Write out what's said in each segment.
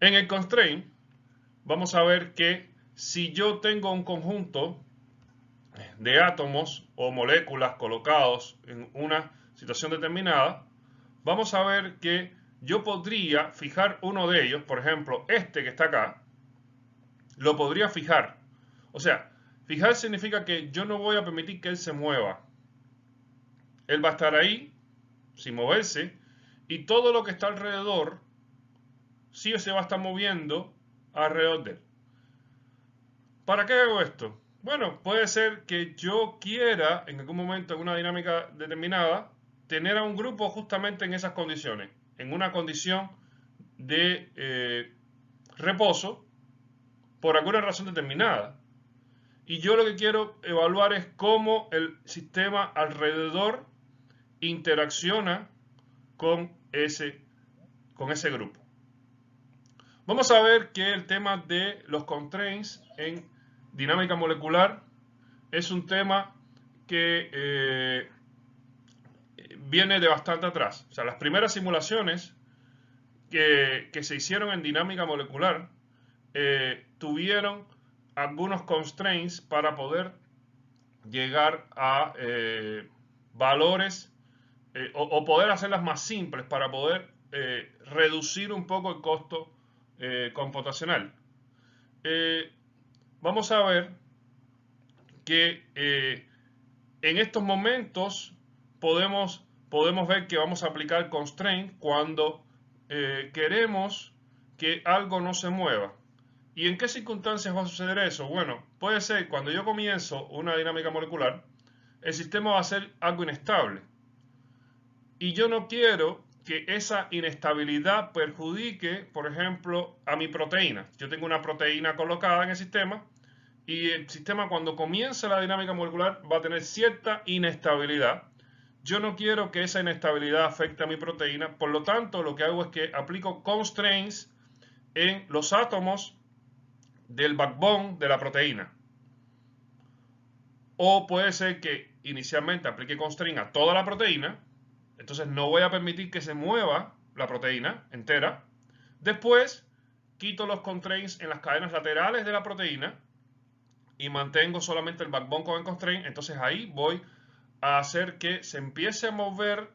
En el constraint vamos a ver que si yo tengo un conjunto de átomos o moléculas colocados en una situación determinada, vamos a ver que yo podría fijar uno de ellos, por ejemplo, este que está acá, lo podría fijar. O sea, fijar significa que yo no voy a permitir que él se mueva. Él va a estar ahí, sin moverse, y todo lo que está alrededor, sí se va a estar moviendo alrededor de él. ¿Para qué hago esto? Bueno, puede ser que yo quiera, en algún momento, en una dinámica determinada, tener a un grupo justamente en esas condiciones, en una condición de reposo por alguna razón determinada. Y yo lo que quiero evaluar es cómo el sistema alrededor interacciona con ese grupo. Vamos a ver que el tema de los constraints en dinámica molecular es un tema que viene de bastante atrás. O sea, las primeras simulaciones que se hicieron en dinámica molecular tuvieron algunos constraints para poder llegar a valores o poder hacerlas más simples para poder reducir un poco el costo computacional. Eh, Vamos a ver que en estos momentos podemos ver que vamos a aplicar constraint cuando queremos que algo no se mueva. ¿Y en qué circunstancias va a suceder eso? Bueno, puede ser cuando yo comienzo una dinámica molecular, el sistema va a ser algo inestable. Y yo no quiero que esa inestabilidad perjudique, por ejemplo, a mi proteína. Yo tengo una proteína colocada en el sistema y el sistema cuando comienza la dinámica molecular va a tener cierta inestabilidad. Yo no quiero que esa inestabilidad afecte a mi proteína, por lo tanto lo que hago es que aplico constraints en los átomos del backbone de la proteína. O puede ser que inicialmente aplique constraint a toda la proteína, entonces no voy a permitir que se mueva la proteína entera. Después quito los constraints en las cadenas laterales de la proteína y mantengo solamente el backbone con el constraint, entonces ahí voy a hacer que se empiece a mover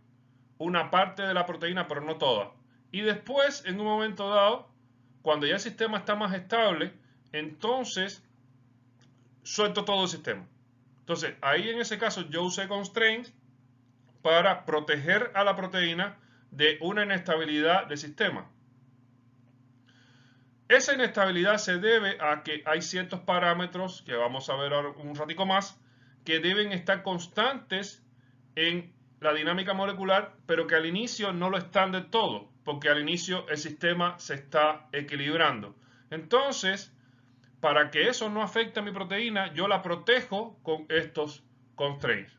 una parte de la proteína, pero no toda. Y después, en un momento dado, cuando ya el sistema está más estable, entonces suelto todo el sistema. Entonces, ahí en ese caso yo usé constraints para proteger a la proteína de una inestabilidad del sistema. Esa inestabilidad se debe a que hay ciertos parámetros, que vamos a ver ahora un ratico más, que deben estar constantes en la dinámica molecular, pero que al inicio no lo están de todo, porque al inicio el sistema se está equilibrando. Entonces, para que eso no afecte a mi proteína, yo la protejo con estos constraints.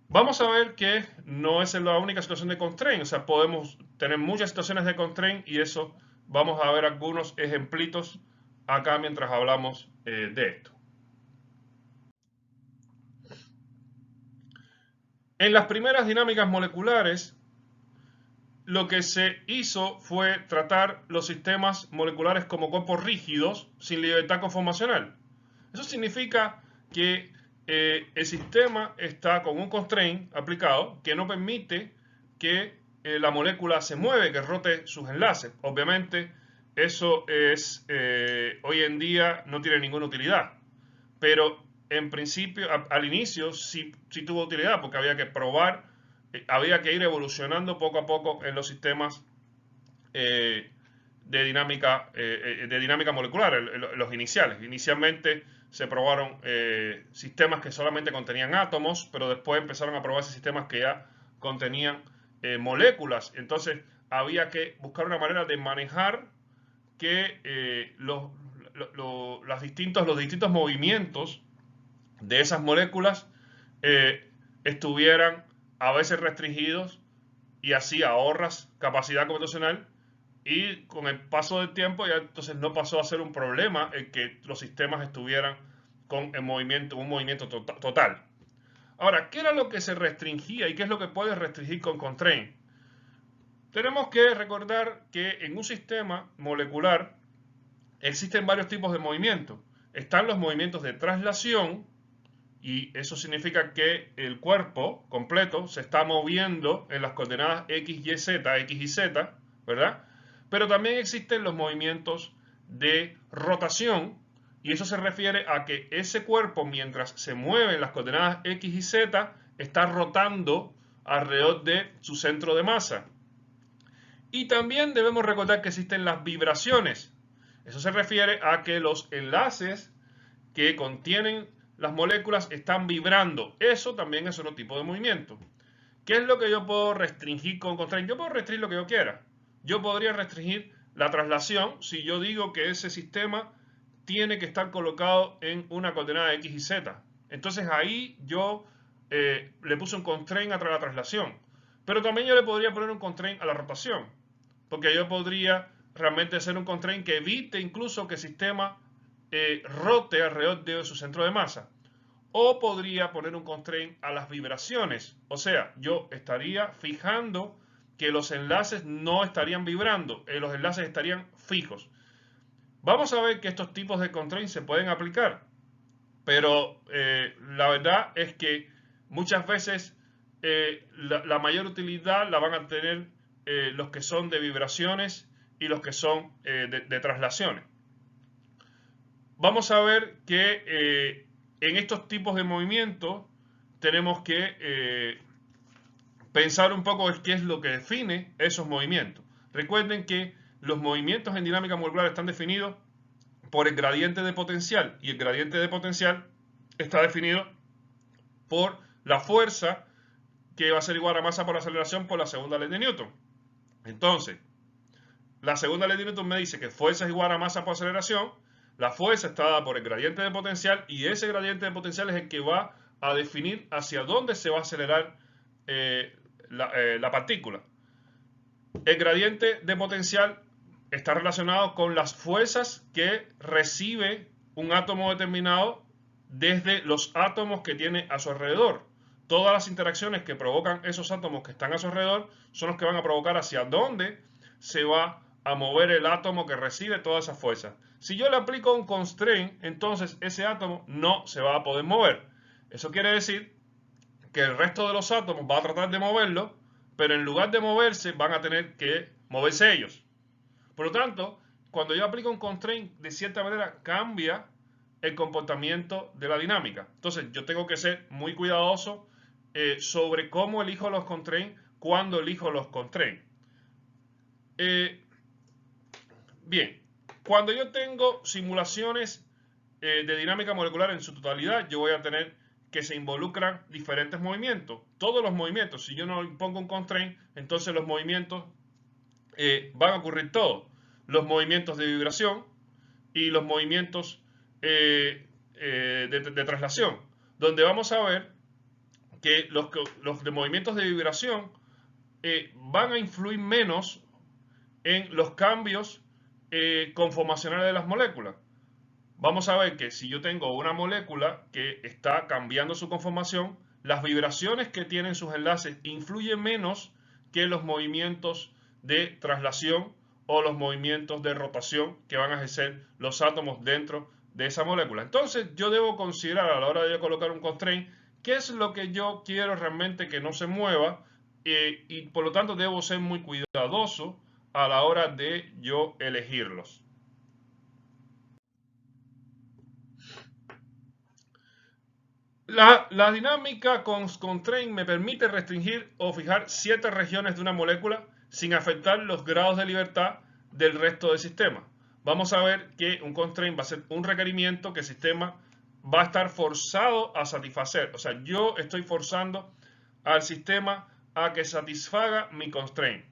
Vamos a ver que no es la única situación de constraint, o sea, podemos tener muchas situaciones de constraint y eso vamos a ver algunos ejemplitos acá mientras hablamos de esto. En las primeras dinámicas moleculares, lo que se hizo fue tratar los sistemas moleculares como cuerpos rígidos sin libertad conformacional. Eso significa que el sistema está con un constraint aplicado que no permite que la molécula se mueve, que rote sus enlaces. Obviamente, eso es hoy en día no tiene ninguna utilidad, pero en principio, al inicio sí tuvo utilidad porque había que probar, había que ir evolucionando poco a poco en los sistemas eh, de dinámica molecular, los iniciales. Inicialmente se probaron sistemas que solamente contenían átomos, pero después empezaron a probarse sistemas que ya contenían moléculas. Entonces había que buscar una manera de manejar que los distintos movimientos de esas moléculas estuvieran a veces restringidos y así ahorras capacidad computacional y con el paso del tiempo ya entonces no pasó a ser un problema el que los sistemas estuvieran con el movimiento, un movimiento total. Ahora, ¿qué era lo que se restringía y qué es lo que puedes restringir con constraint? Tenemos que recordar que en un sistema molecular existen varios tipos de movimientos. Están los movimientos de traslación, y eso significa que el cuerpo completo se está moviendo en las coordenadas X, Y, Z, X y Z, ¿verdad? Pero también existen los movimientos de rotación, y eso se refiere a que ese cuerpo, mientras se mueve en las coordenadas X y Z, está rotando alrededor de su centro de masa. Y también debemos recordar que existen las vibraciones. Eso se refiere a que los enlaces que contienen las moléculas están vibrando. Eso también es otro tipo de movimiento. ¿Qué es lo que yo puedo restringir con constraint? Yo puedo restringir lo que yo quiera. Yo podría restringir la traslación si yo digo que ese sistema tiene que estar colocado en una coordenada X y Z. Entonces ahí yo le puse un constraint a la traslación. Pero también yo le podría poner un constraint a la rotación. Porque yo podría realmente hacer un constraint que evite incluso que el sistema rote alrededor de su centro de masa. O podría poner un constraint a las vibraciones. O sea, yo estaría fijando que los enlaces no estarían vibrando, los enlaces estarían fijos. Vamos a ver que estos tipos de constraints se pueden aplicar, pero la verdad es que muchas veces la mayor utilidad la van a tener los que son de vibraciones y los que son de traslaciones. Vamos a ver que en estos tipos de movimientos tenemos que pensar un poco en qué es lo que define esos movimientos. Recuerden que los movimientos en dinámica molecular están definidos por el gradiente de potencial, y el gradiente de potencial está definido por la fuerza que va a ser igual a masa por aceleración por la segunda ley de Newton. Entonces, la segunda ley de Newton me dice que fuerza es igual a masa por aceleración. La fuerza está dada por el gradiente de potencial, y ese gradiente de potencial es el que va a definir hacia dónde se va a acelerar la partícula. El gradiente de potencial está relacionado con las fuerzas que recibe un átomo determinado desde los átomos que tiene a su alrededor. Todas las interacciones que provocan esos átomos que están a su alrededor son los que van a provocar hacia dónde se va a mover el átomo que recibe todas esas fuerzas. Si yo le aplico un constraint, entonces ese átomo no se va a poder mover. Eso quiere decir que el resto de los átomos va a tratar de moverlo, pero en lugar de moverse van a tener que moverse ellos. Por lo tanto, cuando yo aplico un constraint, de cierta manera cambia el comportamiento de la dinámica. Entonces yo tengo que ser muy cuidadoso sobre cómo elijo los constraints, cuándo elijo los constraints. Bien, cuando yo tengo simulaciones de dinámica molecular en su totalidad, yo voy a tener que se involucran diferentes movimientos. Todos los movimientos, si yo no impongo un constraint, entonces los movimientos van a ocurrir todos. Los movimientos de vibración y los movimientos de traslación, donde vamos a ver que los de movimientos de vibración van a influir menos en los cambios conformacionales de las moléculas. Vamos a ver que si yo tengo una molécula que está cambiando su conformación, las vibraciones que tienen sus enlaces influyen menos que los movimientos de traslación o los movimientos de rotación que van a ejercer los átomos dentro de esa molécula. Entonces yo debo considerar a la hora de yo colocar un constraint qué es lo que yo quiero realmente que no se mueva, y por lo tanto debo ser muy cuidadoso a la hora de yo elegirlos. La dinámica con constraint me permite restringir o fijar ciertas regiones de una molécula sin afectar los grados de libertad del resto del sistema. Vamos a ver que un constraint va a ser un requerimiento que el sistema va a estar forzado a satisfacer. O sea, yo estoy forzando al sistema a que satisfaga mi constraint.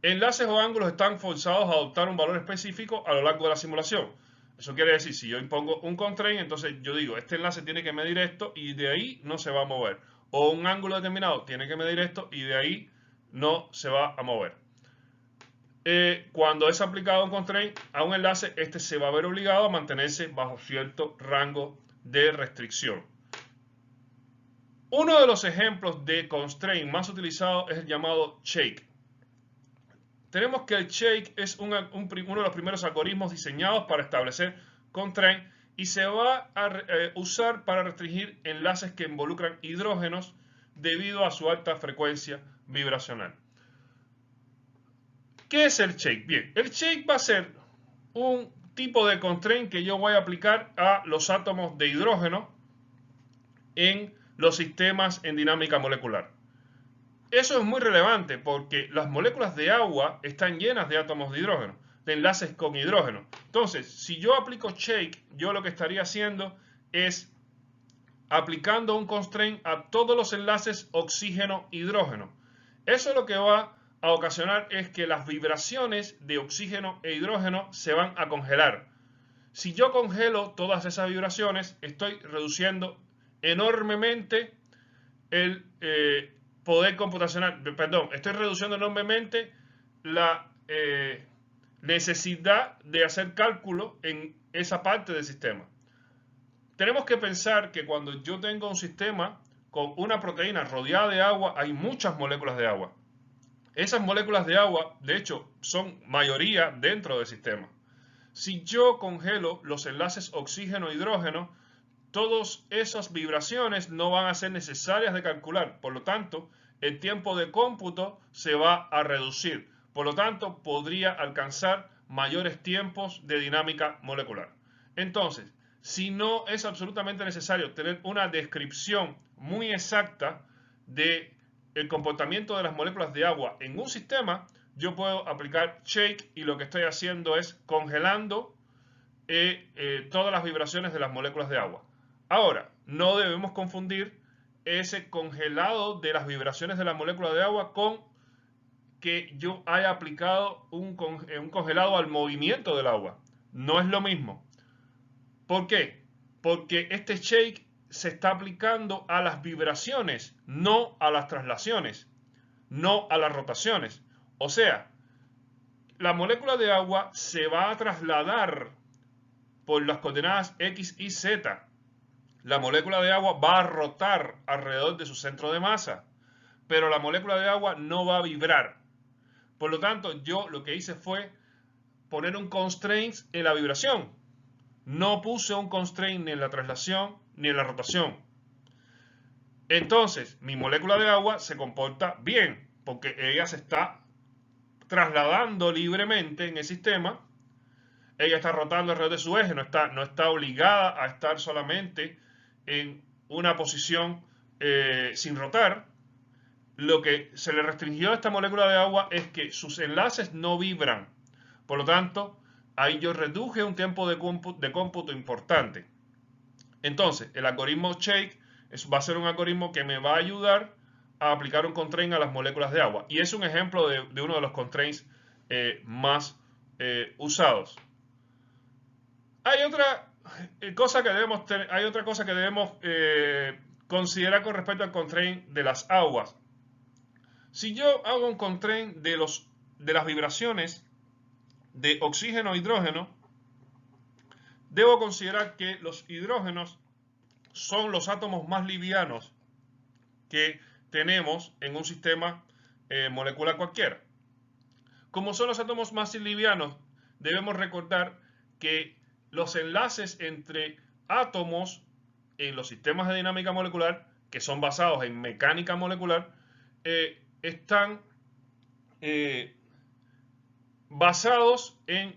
Enlaces o ángulos están forzados a adoptar un valor específico a lo largo de la simulación. Eso quiere decir, si yo impongo un constraint, entonces yo digo, este enlace tiene que medir esto y de ahí no se va a mover. O un ángulo determinado tiene que medir esto y de ahí no se va a mover. Cuando es aplicado un constraint a un enlace, este se va a ver obligado a mantenerse bajo cierto rango de restricción. Uno de los ejemplos de constraint más utilizado es el llamado shake. tenemos que el shake es uno de los primeros algoritmos diseñados para establecer constraint y se va a usar para restringir enlaces que involucran hidrógenos debido a su alta frecuencia vibracional. ¿Qué es el shake? Bien, el shake va a ser un tipo de constraint que yo voy a aplicar a los átomos de hidrógeno en los sistemas en dinámica molecular. Eso es muy relevante porque las moléculas de agua están llenas de átomos de hidrógeno, de enlaces con hidrógeno. Entonces, si yo aplico shake, yo lo que estaría haciendo es aplicando un constraint a todos los enlaces oxígeno-hidrógeno. Eso lo que va a ocasionar es que las vibraciones de oxígeno e hidrógeno se van a congelar. Si yo congelo todas esas vibraciones, estoy reduciendo enormemente el poder computacional, perdón, estoy reduciendo enormemente la necesidad de hacer cálculo en esa parte del sistema. Tenemos que pensar que cuando yo tengo un sistema con una proteína rodeada de agua, hay muchas moléculas de agua. Esas moléculas de agua, de hecho, son mayoría dentro del sistema. Si yo congelo los enlaces oxígeno-hidrógeno, todas esas vibraciones no van a ser necesarias de calcular. Por lo tanto, el tiempo de cómputo se va a reducir. Por lo tanto, podría alcanzar mayores tiempos de dinámica molecular. Entonces, si no es absolutamente necesario tener una descripción muy exacta del comportamiento de las moléculas de agua en un sistema, yo puedo aplicar shake y lo que estoy haciendo es congelando todas las vibraciones de las moléculas de agua. Ahora, no debemos confundir ese congelado de las vibraciones de la molécula de agua con que yo haya aplicado un congelado al movimiento del agua. No es lo mismo. ¿Por qué? Porque este shake se está aplicando a las vibraciones, no a las traslaciones, no a las rotaciones. O sea, la molécula de agua se va a trasladar por las coordenadas X y Z. La molécula de agua va a rotar alrededor de su centro de masa, pero la molécula de agua no va a vibrar. Por lo tanto, yo lo que hice fue poner un constraint en la vibración. No puse un constraint ni en la traslación ni en la rotación. Entonces, mi molécula de agua se comporta bien, porque ella se está trasladando libremente en el sistema. Ella está rotando alrededor de su eje, no está obligada a estar solamente en una posición sin rotar. Lo que se le restringió a esta molécula de agua es que sus enlaces no vibran. Por lo tanto, ahí yo reduje un tiempo de cómputo importante. Entonces, el algoritmo shake va a ser un algoritmo que me va a ayudar a aplicar un constraint a las moléculas de agua. Y es un ejemplo de uno de los constraints más usados. Hay otra cosa que debemos considerar con respecto al constraint de las aguas. Si yo hago un constraint de las vibraciones de oxígeno e hidrógeno, debo considerar que los hidrógenos son los átomos más livianos que tenemos en un sistema molecular cualquiera. Como son los átomos más livianos, debemos recordar que los enlaces entre átomos en los sistemas de dinámica molecular, que son basados en mecánica molecular, están basados en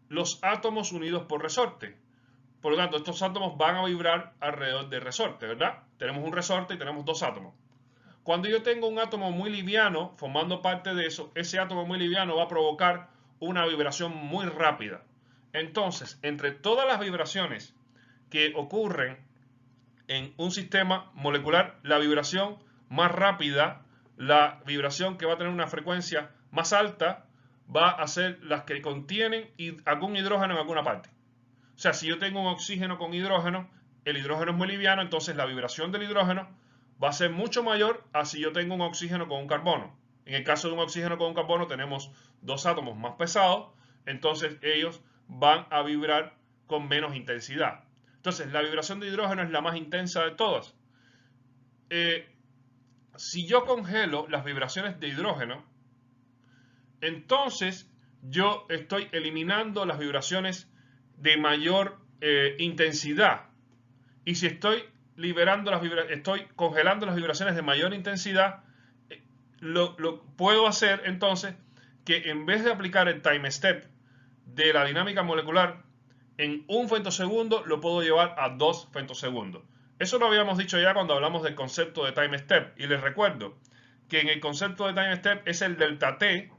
los átomos unidos por resorte. Por lo tanto, estos átomos van a vibrar alrededor del resorte, ¿verdad? Tenemos un resorte y tenemos dos átomos. Cuando yo tengo un átomo muy liviano formando parte de eso, ese átomo muy liviano va a provocar una vibración muy rápida. Entonces, entre todas las vibraciones que ocurren en un sistema molecular, la vibración más rápida, la vibración que va a tener una frecuencia más alta, va a ser las que contienen algún hidrógeno en alguna parte. O sea, si yo tengo un oxígeno con hidrógeno, el hidrógeno es muy liviano, entonces la vibración del hidrógeno va a ser mucho mayor a si yo tengo un oxígeno con un carbono. En el caso de un oxígeno con un carbono tenemos dos átomos más pesados, entonces ellos van a vibrar con menos intensidad. Entonces, la vibración de hidrógeno es la más intensa de todas. Si yo congelo las vibraciones de hidrógeno, entonces yo estoy eliminando las vibraciones de mayor intensidad. Y si estoy liberando estoy congelando las vibraciones de mayor intensidad, lo puedo hacer entonces que en vez de aplicar el time step de la dinámica molecular en 1 femtosegundo, lo puedo llevar a 2 femtosegundos. Eso lo habíamos dicho ya cuando hablamos del concepto de time step. Y les recuerdo que en el concepto de time step es el delta T,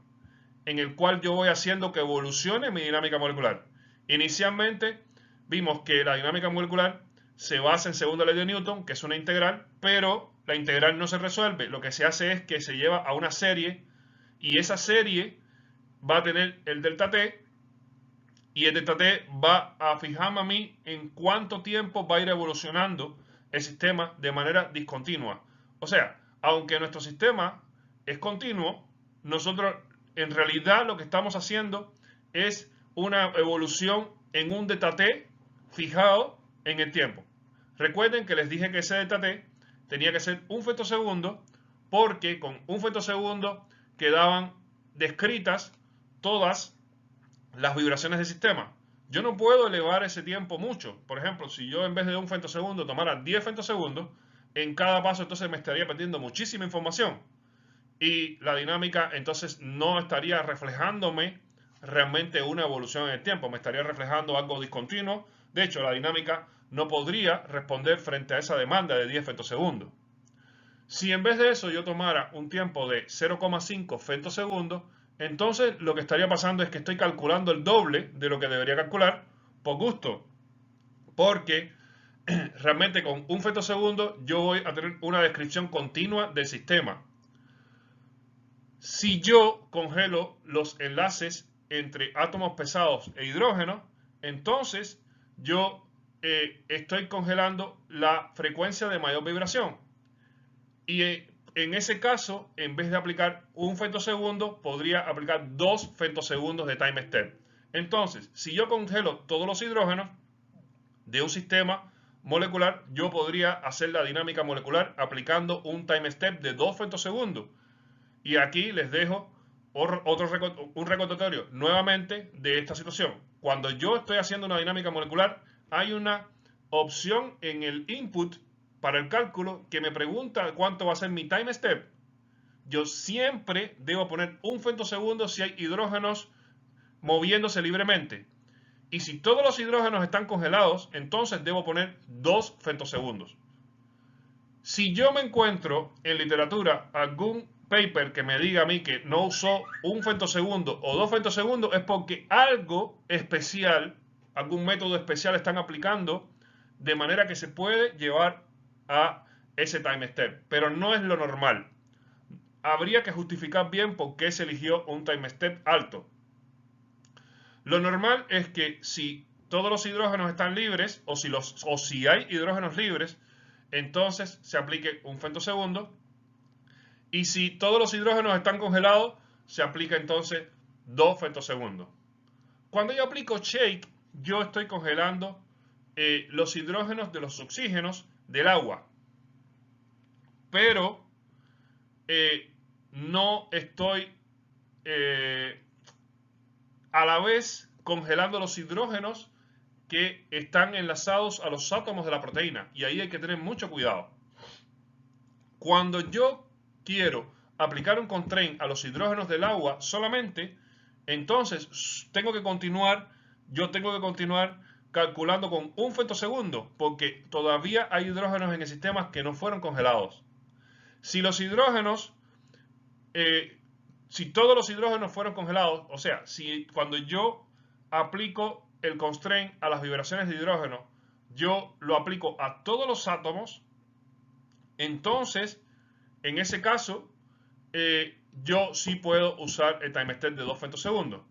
en el cual yo voy haciendo que evolucione mi dinámica molecular. Inicialmente vimos que la dinámica molecular se basa en segunda ley de Newton, que es una integral, pero la integral no se resuelve. Lo que se hace es que se lleva a una serie y esa serie va a tener el delta T y el delta T va a fijarme a mí en cuánto tiempo va a ir evolucionando el sistema de manera discontinua. O sea, aunque nuestro sistema es continuo, nosotros en realidad lo que estamos haciendo es una evolución en un delta T fijado en el tiempo. Recuerden que les dije que ese delta T tenía que ser 1 femtosegundo porque con 1 femtosegundo quedaban descritas todas las vibraciones del sistema. Yo no puedo elevar ese tiempo mucho. Por ejemplo, si yo en vez de 1 femtosegundo tomara 10 femtosegundos, en cada paso entonces me estaría perdiendo muchísima información. Y la dinámica entonces no estaría reflejándome realmente una evolución en el tiempo, me estaría reflejando algo discontinuo. De hecho, la dinámica no podría responder frente a esa demanda de 10 femtosegundos. Si en vez de eso yo tomara un tiempo de 0,5 femtosegundos, entonces lo que estaría pasando es que estoy calculando el doble de lo que debería calcular por gusto. Porque realmente con 1 femtosegundo yo voy a tener una descripción continua del sistema. Si yo congelo los enlaces entre átomos pesados e hidrógenos, entonces yo estoy congelando la frecuencia de mayor vibración. Y en ese caso, en vez de aplicar 1 femtosegundo, podría aplicar 2 femtosegundos de time step. Entonces, si yo congelo todos los hidrógenos de un sistema molecular, yo podría hacer la dinámica molecular aplicando un time step de 2 femtosegundos. Y aquí les dejo un recordatorio nuevamente de esta situación. Cuando yo estoy haciendo una dinámica molecular, hay una opción en el input para el cálculo que me pregunta cuánto va a ser mi time step. Yo siempre debo poner 1 femtosegundo si hay hidrógenos moviéndose libremente. Y si todos los hidrógenos están congelados, entonces debo poner 2 femtosegundos. Si yo me encuentro en literatura algún paper que me diga a mí que no usó 1 femtosegundo o 2 femtosegundos, es porque algo especial, algún método especial están aplicando de manera que se puede llevar a ese time step, pero no es lo normal. Habría que justificar bien por qué se eligió un time step alto. Lo normal es que si todos los hidrógenos están libres o si hay hidrógenos libres, entonces se aplique 1 femtosegundo. Y si todos los hidrógenos están congelados, se aplica entonces 2 femtosegundos. Cuando yo aplico shake, yo estoy congelando los hidrógenos de los oxígenos del agua. Pero no estoy a la vez congelando los hidrógenos que están enlazados a los átomos de la proteína. Y ahí hay que tener mucho cuidado. Cuando yo quiero aplicar un constraint a los hidrógenos del agua solamente, entonces yo tengo que continuar calculando con 1 femtosegundo, porque todavía hay hidrógenos en el sistema que no fueron congelados. Si los hidrógenos, si todos los hidrógenos fueron congelados, o sea, si cuando yo aplico el constraint a las vibraciones de hidrógeno, yo lo aplico a todos los átomos, entonces, en ese caso, yo sí puedo usar el time step de 2 femtosegundos.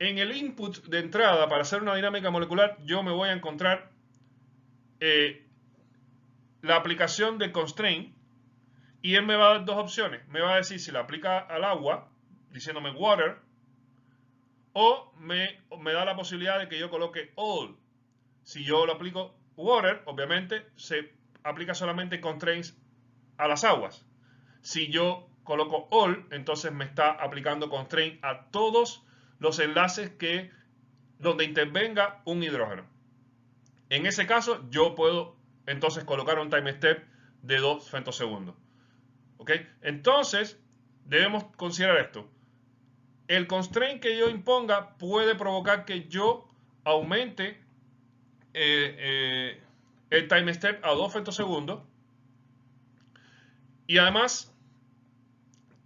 En el input de entrada para hacer una dinámica molecular, yo me voy a encontrar la aplicación del constraint y él me va a dar dos opciones. Me va a decir si la aplica al agua, diciéndome water, o me da la posibilidad de que yo coloque all. Si yo lo aplico water, obviamente se aplica solamente constraints a las aguas. Si yo coloco all, entonces me está aplicando constraint a todos los enlaces donde intervenga un hidrógeno. En ese caso, yo puedo entonces colocar un time step de 2 femtosegundos. ¿Ok? Entonces, debemos considerar esto. El constraint que yo imponga puede provocar que yo aumente el time step a 2 femtosegundos. Y además,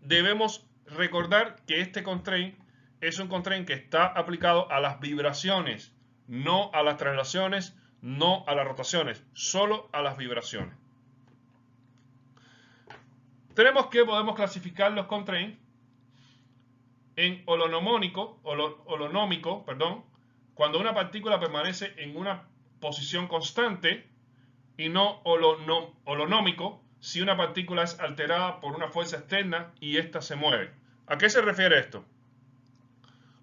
debemos recordar que este constraint es un constraint que está aplicado a las vibraciones, no a las traslaciones, no a las rotaciones, solo a las vibraciones. Tenemos que podemos clasificar los constraints en holonómico, cuando una partícula permanece en una posición constante, y no holonómico, si una partícula es alterada por una fuerza externa y ésta se mueve. ¿A qué se refiere esto?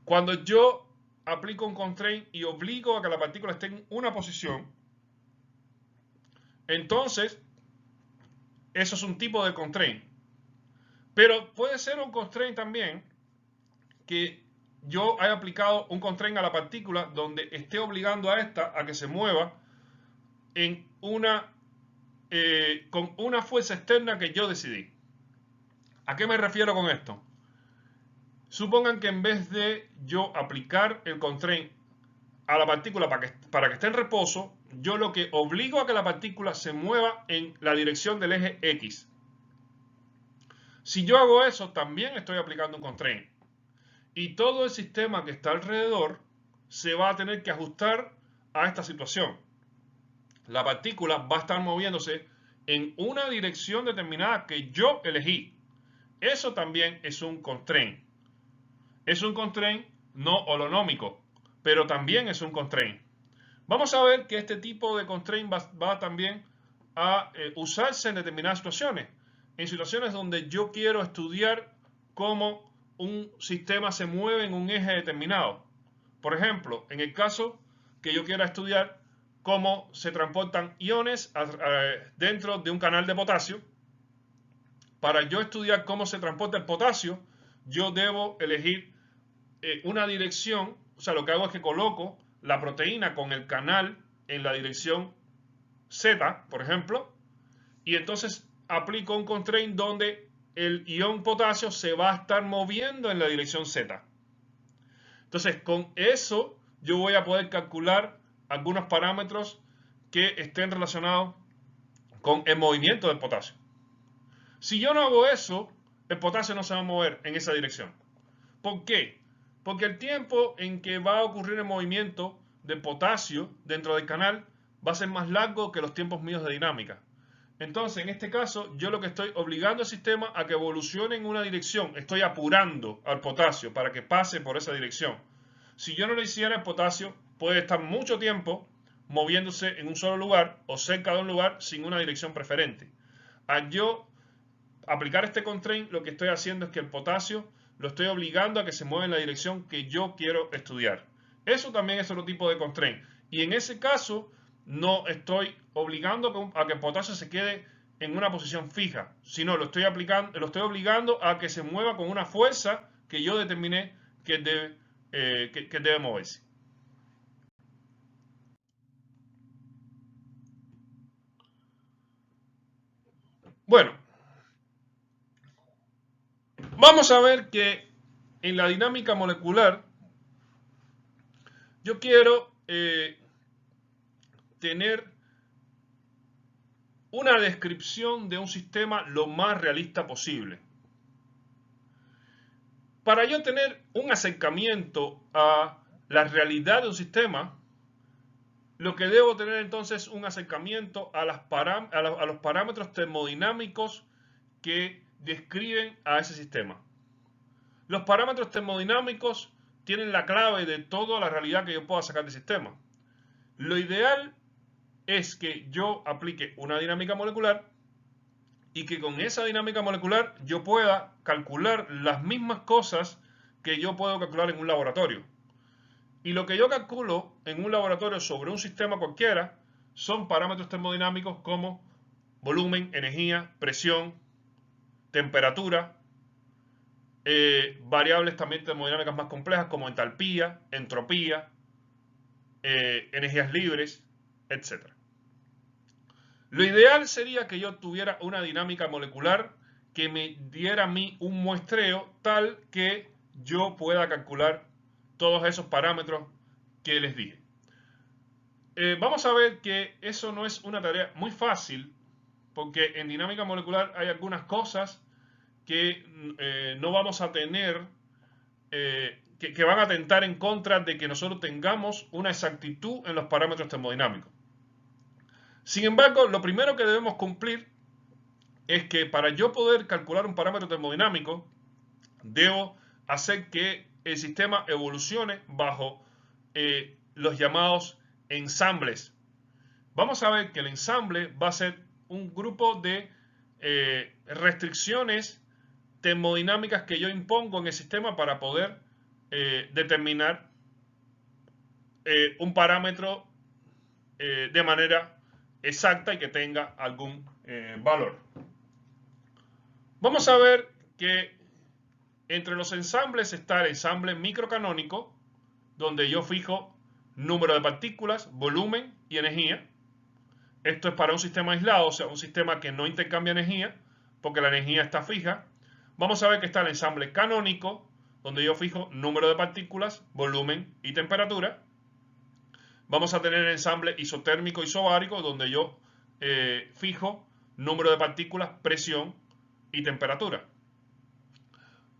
Cuando yo aplico un constraint y obligo a que la partícula esté en una posición, entonces eso es un tipo de constraint. Pero puede ser un constraint también que yo haya aplicado un constraint a la partícula donde esté obligando a esta a que se mueva en con una fuerza externa que yo decidí. ¿A qué me refiero con esto? Supongan que en vez de yo aplicar el constraint a la partícula para que esté en reposo, yo lo que obligo a que la partícula se mueva en la dirección del eje X. Si yo hago eso, también estoy aplicando un constraint. Y todo el sistema que está alrededor se va a tener que ajustar a esta situación. La partícula va a estar moviéndose en una dirección determinada que yo elegí. Eso también es un constraint. Es un constraint no holonómico, pero también es un constraint. Vamos a ver que este tipo de constraint va también a usarse en determinadas situaciones. En situaciones donde yo quiero estudiar cómo un sistema se mueve en un eje determinado. Por ejemplo, en el caso que yo quiera estudiar cómo se transportan iones dentro de un canal de potasio, para yo estudiar cómo se transporta el potasio, yo debo elegir una dirección. O sea, lo que hago es que coloco la proteína con el canal en la dirección Z, por ejemplo, y entonces aplico un constraint donde el ion potasio se va a estar moviendo en la dirección Z. Entonces, con eso yo voy a poder calcular algunos parámetros que estén relacionados con el movimiento del potasio. Si yo no hago eso, el potasio no se va a mover en esa dirección. ¿Por qué? Porque el tiempo en que va a ocurrir el movimiento del potasio dentro del canal va a ser más largo que los tiempos míos de dinámica. Entonces, en este caso, yo lo que estoy obligando al sistema a que evolucione en una dirección, estoy apurando al potasio para que pase por esa dirección. Si yo no lo hiciera, el potasio puede estar mucho tiempo moviéndose en un solo lugar o cerca de un lugar sin una dirección preferente. Al yo aplicar este constraint, lo que estoy haciendo es que el potasio lo estoy obligando a que se mueva en la dirección que yo quiero estudiar. Eso también es otro tipo de constraint. Y en ese caso, no estoy obligando a que el potasio se quede en una posición fija, sino lo estoy obligando a que se mueva con una fuerza que yo determiné que debe moverse. Bueno, vamos a ver que en la dinámica molecular yo quiero tener una descripción de un sistema lo más realista posible. Para yo tener un acercamiento a la realidad de un sistema, lo que debo tener entonces es un acercamiento a los parámetros termodinámicos que describen a ese sistema. Los parámetros termodinámicos tienen la clave de toda la realidad que yo pueda sacar del sistema. Lo ideal es que yo aplique una dinámica molecular y que con esa dinámica molecular yo pueda calcular las mismas cosas que yo puedo calcular en un laboratorio. Y lo que yo calculo en un laboratorio sobre un sistema cualquiera son parámetros termodinámicos como volumen, energía, presión, temperatura, variables también termodinámicas más complejas como entalpía, entropía, energías libres, etc. Lo ideal sería que yo tuviera una dinámica molecular que me diera a mí un muestreo tal que yo pueda calcular todos esos parámetros que les dije. Vamos a ver que eso no es una tarea muy fácil, porque en dinámica molecular hay algunas cosas que no vamos a tener, que van a atentar en contra de que nosotros tengamos una exactitud en los parámetros termodinámicos. Sin embargo, lo primero que debemos cumplir es que para yo poder calcular un parámetro termodinámico, debo hacer que el sistema evolucione bajo los llamados ensambles. Vamos a ver que el ensamble va a ser un grupo de restricciones termodinámicas que yo impongo en el sistema para poder determinar un parámetro de manera exacta y que tenga algún valor. Vamos a ver que entre los ensambles está el ensamble microcanónico, donde yo fijo número de partículas, volumen y energía. Esto es para un sistema aislado, o sea, un sistema que no intercambia energía, porque la energía está fija. Vamos a ver que está el ensamble canónico, donde yo fijo número de partículas, volumen y temperatura. Vamos a tener el ensamble isotérmico isobárico, donde yo fijo número de partículas, presión y temperatura.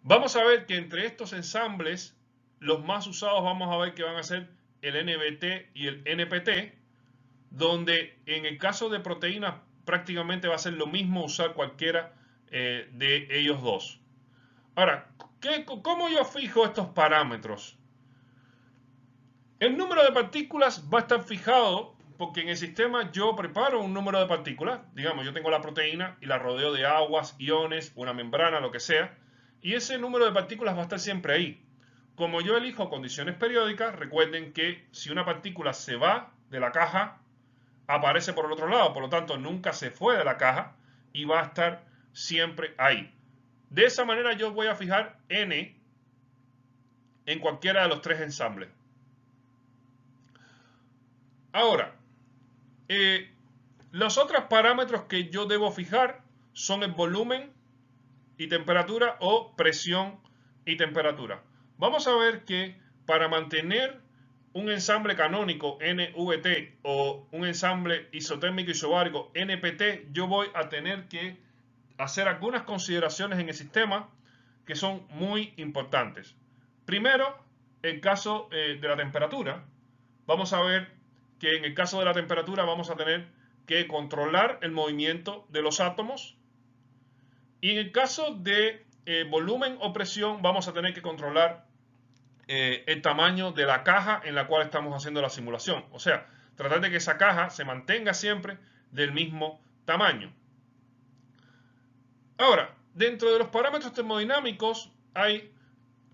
Vamos a ver que entre estos ensambles, los más usados vamos a ver que van a ser el NBT y el NPT, donde en el caso de proteínas prácticamente va a ser lo mismo usar cualquiera de ellos dos. Ahora, ¿cómo yo fijo estos parámetros? El número de partículas va a estar fijado porque en el sistema yo preparo un número de partículas. Digamos, yo tengo la proteína y la rodeo de aguas, iones, una membrana, lo que sea. Y ese número de partículas va a estar siempre ahí. Como yo elijo condiciones periódicas, recuerden que si una partícula se va de la caja, aparece por el otro lado. Por lo tanto, nunca se fue de la caja y va a estar siempre ahí. De esa manera yo voy a fijar N en cualquiera de los tres ensambles. Ahora, los otros parámetros que yo debo fijar son el volumen y temperatura o presión y temperatura. Vamos a ver que para mantener un ensamble canónico NVT o un ensamble isotérmico isobárico NPT, yo voy a tener que hacer algunas consideraciones en el sistema que son muy importantes. Primero, el caso de la temperatura. Vamos a ver que en el caso de la temperatura vamos a tener que controlar el movimiento de los átomos. Y en el caso de volumen o presión vamos a tener que controlar el tamaño de la caja en la cual estamos haciendo la simulación. O sea, tratar de que esa caja se mantenga siempre del mismo tamaño. Ahora, dentro de los parámetros termodinámicos hay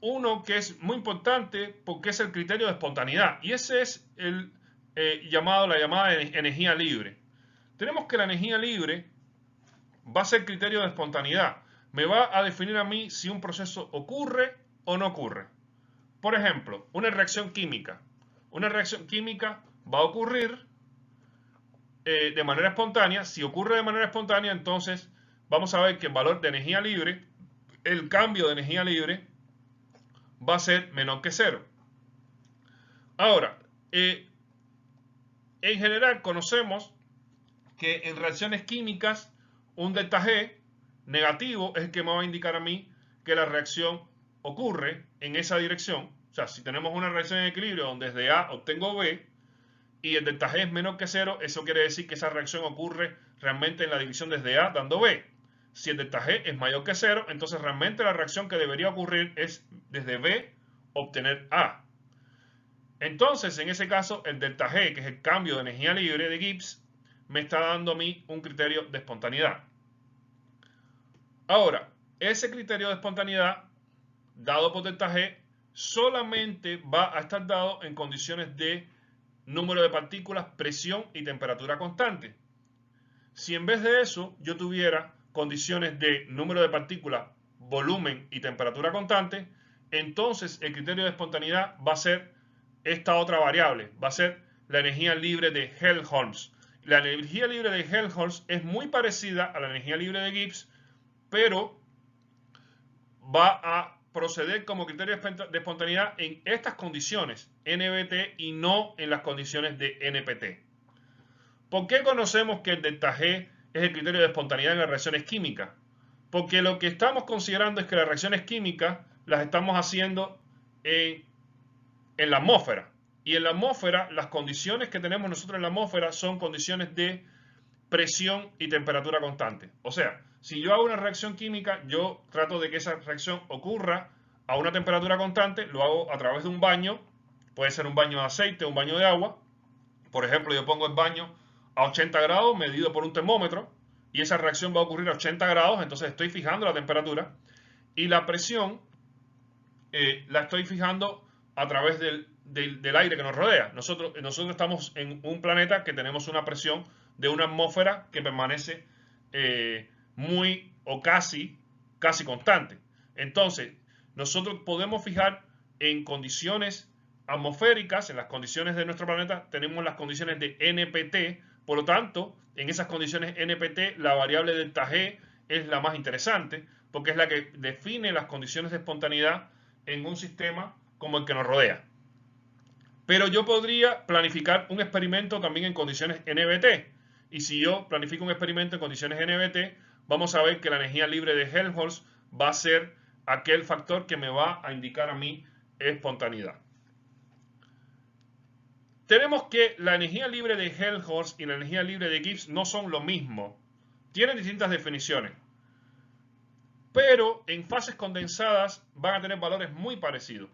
uno que es muy importante porque es el criterio de espontaneidad. Y ese es la llamada energía libre. Tenemos que la energía libre va a ser criterio de espontaneidad. Me va a definir a mí si un proceso ocurre o no ocurre. Por ejemplo, una reacción química. Una reacción química va a ocurrir de manera espontánea. Si ocurre de manera espontánea, entonces vamos a ver que el valor de energía libre, el cambio de energía libre, va a ser menor que cero. Ahora, en general conocemos que en reacciones químicas un delta G negativo es el que me va a indicar a mí que la reacción ocurre en esa dirección. O sea, si tenemos una reacción en equilibrio donde desde A obtengo B y el delta G es menor que cero, eso quiere decir que esa reacción ocurre realmente en la dirección desde A dando B. Si el delta G es mayor que cero, entonces realmente la reacción que debería ocurrir es desde B obtener A. Entonces, en ese caso, el delta G, que es el cambio de energía libre de Gibbs, me está dando a mí un criterio de espontaneidad. Ahora, ese criterio de espontaneidad dado por delta G solamente va a estar dado en condiciones de número de partículas, presión y temperatura constante. Si en vez de eso yo tuviera condiciones de número de partículas, volumen y temperatura constante, entonces el criterio de espontaneidad va a ser esta otra variable, va a ser la energía libre de Helmholtz. La energía libre de Helmholtz es muy parecida a la energía libre de Gibbs, pero va a proceder como criterio de espontaneidad en estas condiciones, NBT, y no en las condiciones de NPT. ¿Por qué conocemos que el delta G es el criterio de espontaneidad en las reacciones químicas? Porque lo que estamos considerando es que las reacciones químicas las estamos haciendo en la atmósfera. Y en la atmósfera, las condiciones que tenemos nosotros en la atmósfera son condiciones de presión y temperatura constante. O sea, si yo hago una reacción química, yo trato de que esa reacción ocurra a una temperatura constante, lo hago a través de un baño, puede ser un baño de aceite, un baño de agua. Por ejemplo, yo pongo el baño a 80 grados medido por un termómetro y esa reacción va a ocurrir a 80 grados, entonces estoy fijando la temperatura y la presión la estoy fijando a través del aire que nos rodea. Nosotros estamos en un planeta que tenemos una presión de una atmósfera que permanece muy o casi constante. Entonces, nosotros podemos fijar en condiciones atmosféricas, en las condiciones de nuestro planeta, tenemos las condiciones de NPT, por lo tanto, en esas condiciones NPT, la variable delta G es la más interesante, porque es la que define las condiciones de espontaneidad en un sistema como el que nos rodea. Pero yo podría planificar un experimento también en condiciones NBT. Y si yo planifico un experimento en condiciones NBT, vamos a ver que la energía libre de Helmholtz va a ser aquel factor que me va a indicar a mí espontaneidad. Tenemos que la energía libre de Helmholtz y la energía libre de Gibbs no son lo mismo. Tienen distintas definiciones. Pero en fases condensadas van a tener valores muy parecidos.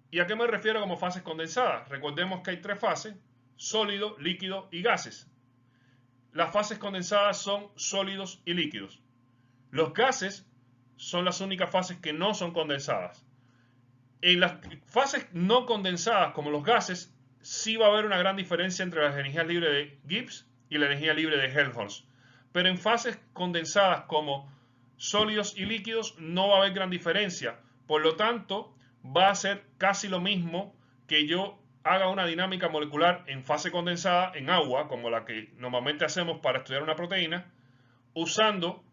¿Y a qué me refiero como fases condensadas? Recordemos que hay tres fases: sólido, líquido y gases. Las fases condensadas son sólidos y líquidos. Los gases son las únicas fases que no son condensadas. En las fases no condensadas, como los gases, sí va a haber una gran diferencia entre las energías libres de Gibbs y la energía libre de Helmholtz. Pero en fases condensadas como sólidos y líquidos no va a haber gran diferencia. Por lo tanto, va a ser casi lo mismo que yo haga una dinámica molecular en fase condensada en agua, como la que normalmente hacemos para estudiar una proteína, usando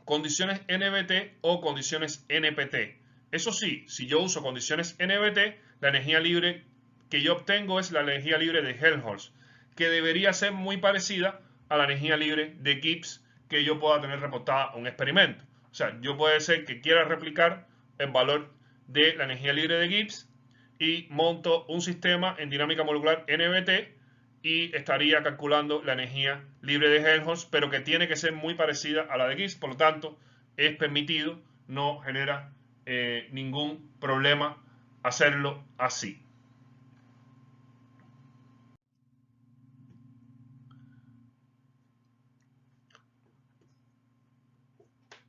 condiciones NBT o condiciones NPT. Eso sí, si yo uso condiciones NBT, la energía libre que yo obtengo es la energía libre de Helmholtz, que debería ser muy parecida a la energía libre de Gibbs que yo pueda tener reportada en un experimento. O sea, yo puede ser que quiera replicar el valor de la energía libre de Gibbs y monto un sistema en dinámica molecular NBT y estaría calculando la energía libre de Helmholtz, pero que tiene que ser muy parecida a la de Gibbs, por lo tanto es permitido, no genera ningún problema hacerlo así.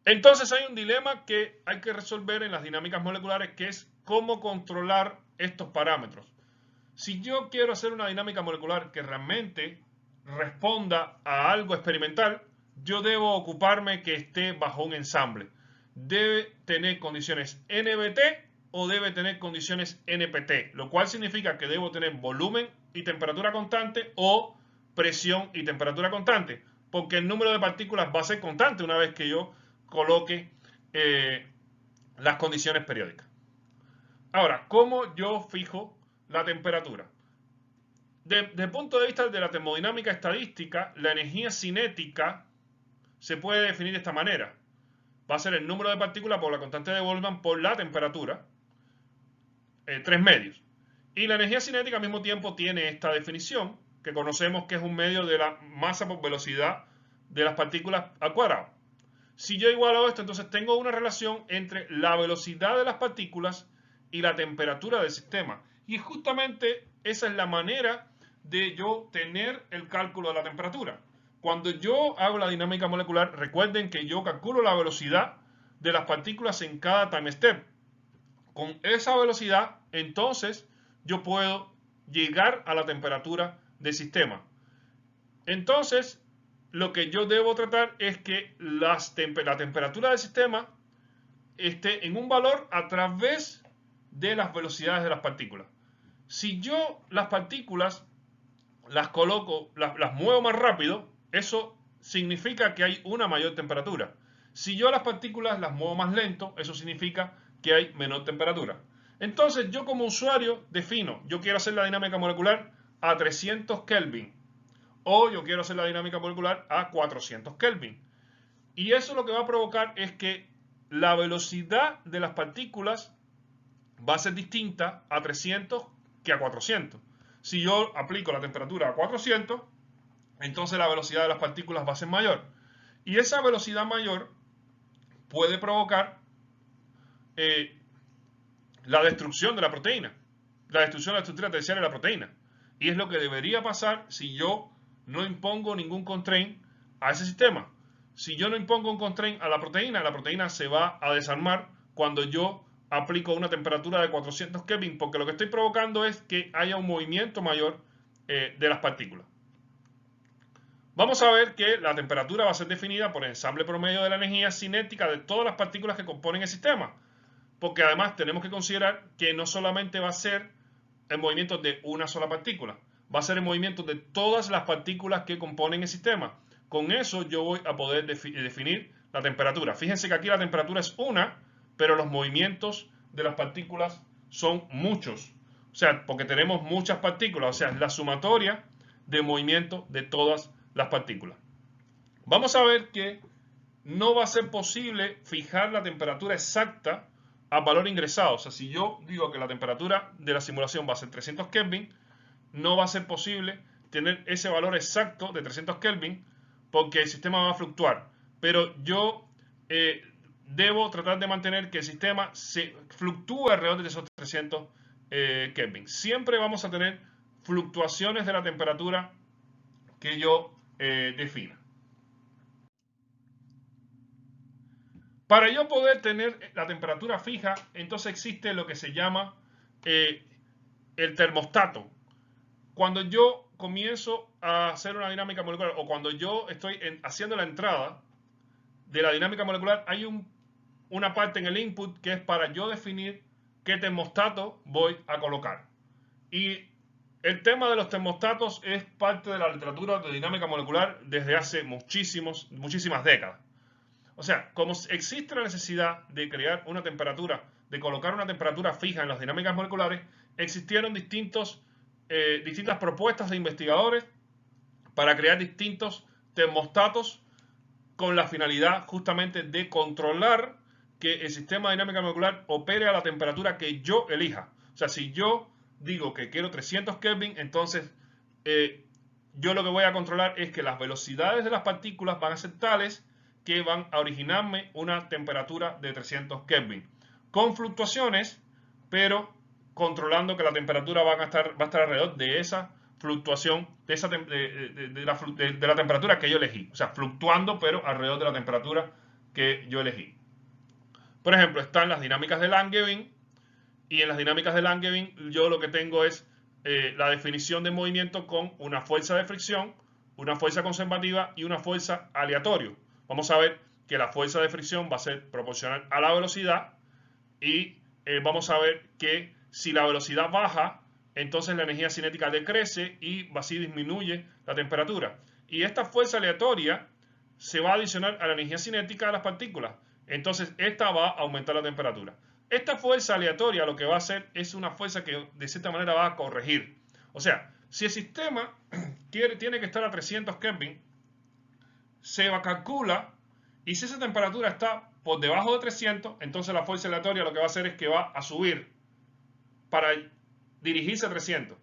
Entonces hay un dilema que hay que resolver en las dinámicas moleculares, que es cómo controlar estos parámetros. Si yo quiero hacer una dinámica molecular que realmente responda a algo experimental, yo debo ocuparme que esté bajo un ensamble. Debe tener condiciones NBT o debe tener condiciones NPT, lo cual significa que debo tener volumen y temperatura constante o presión y temperatura constante, porque el número de partículas va a ser constante una vez que yo coloque las condiciones periódicas. Ahora, ¿cómo yo fijo la temperatura? Desde el punto de vista de la termodinámica estadística, la energía cinética se puede definir de esta manera. Va a ser el número de partículas por la constante de Boltzmann por la temperatura, 3 medios. Y la energía cinética al mismo tiempo tiene esta definición, que conocemos que es un medio de la masa por velocidad de las partículas al cuadrado. Si yo igualo esto, entonces tengo una relación entre la velocidad de las partículas y la temperatura del sistema. Y justamente esa es la manera de yo tener el cálculo de la temperatura. Cuando yo hago la dinámica molecular, recuerden que yo calculo la velocidad de las partículas en cada time step. Con esa velocidad, entonces, yo puedo llegar a la temperatura del sistema. Entonces, lo que yo debo tratar es que la temperatura del sistema esté en un valor a través de las velocidades de las partículas. Si yo las partículas las coloco, las muevo más rápido, eso significa que hay una mayor temperatura. Si yo las partículas las muevo más lento, eso significa que hay menor temperatura. Entonces yo como usuario defino, yo quiero hacer la dinámica molecular a 300 Kelvin o yo quiero hacer la dinámica molecular a 400 Kelvin. Y eso lo que va a provocar es que la velocidad de las partículas va a ser distinta a 300 que a 400. Si yo aplico la temperatura a 400, entonces la velocidad de las partículas va a ser mayor. Y esa velocidad mayor puede provocar la destrucción de la proteína, la destrucción de la estructura terciaria de la proteína. Y es lo que debería pasar si yo no impongo ningún constraint a ese sistema. Si yo no impongo un constraint a la proteína se va a desarmar cuando yo aplico una temperatura de 400 Kelvin, porque lo que estoy provocando es que haya un movimiento mayor de las partículas. Vamos a ver que la temperatura va a ser definida por el ensamble promedio de la energía cinética de todas las partículas que componen el sistema, porque además tenemos que considerar que no solamente va a ser el movimiento de una sola partícula, va a ser el movimiento de todas las partículas que componen el sistema. Con eso yo voy a poder definir la temperatura. Fíjense que aquí la temperatura es una, pero los movimientos de las partículas son muchos. O sea, porque tenemos muchas partículas, o sea, es la sumatoria de movimiento de todas las partículas. Vamos a ver que no va a ser posible fijar la temperatura exacta al valor ingresado. O sea, si yo digo que la temperatura de la simulación va a ser 300 Kelvin, no va a ser posible tener ese valor exacto de 300 Kelvin porque el sistema va a fluctuar. Pero yo debo tratar de mantener que el sistema se fluctúe alrededor de esos 300 Kelvin. Siempre vamos a tener fluctuaciones de la temperatura que yo defina. Para yo poder tener la temperatura fija, entonces existe lo que se llama el termostato. Cuando yo comienzo a hacer una dinámica molecular o cuando yo estoy haciendo la entrada de la dinámica molecular, hay una parte en el input que es para yo definir qué termostato voy a colocar. Y el tema de los termostatos es parte de la literatura de dinámica molecular desde hace muchísimas décadas. O sea, como existe la necesidad de crear una temperatura, de colocar una temperatura fija en las dinámicas moleculares, existieron distintas propuestas de investigadores para crear distintos termostatos con la finalidad justamente de controlar que el sistema de dinámica molecular opere a la temperatura que yo elija. O sea, si yo digo que quiero 300 Kelvin, entonces yo lo que voy a controlar es que las velocidades de las partículas van a ser tales que van a originarme una temperatura de 300 Kelvin. Con fluctuaciones, pero controlando que la temperatura va a estar alrededor de esa fluctuación, de la temperatura que yo elegí. O sea, fluctuando, pero alrededor de la temperatura que yo elegí. Por ejemplo, están las dinámicas de Langevin. Y en las dinámicas de Langevin yo lo que tengo es la definición de movimiento con una fuerza de fricción, una fuerza conservativa y una fuerza aleatoria. Vamos a ver que la fuerza de fricción va a ser proporcional a la velocidad y vamos a ver que si la velocidad baja, entonces la energía cinética decrece y así disminuye la temperatura. Y esta fuerza aleatoria se va a adicionar a la energía cinética de las partículas. Entonces esta va a aumentar la temperatura. Esta fuerza aleatoria lo que va a hacer es una fuerza que de cierta manera va a corregir. O sea, si el sistema tiene que estar a 300 Kelvin, se calcula y si esa temperatura está por debajo de 300, entonces la fuerza aleatoria lo que va a hacer es que va a subir para dirigirse a 300.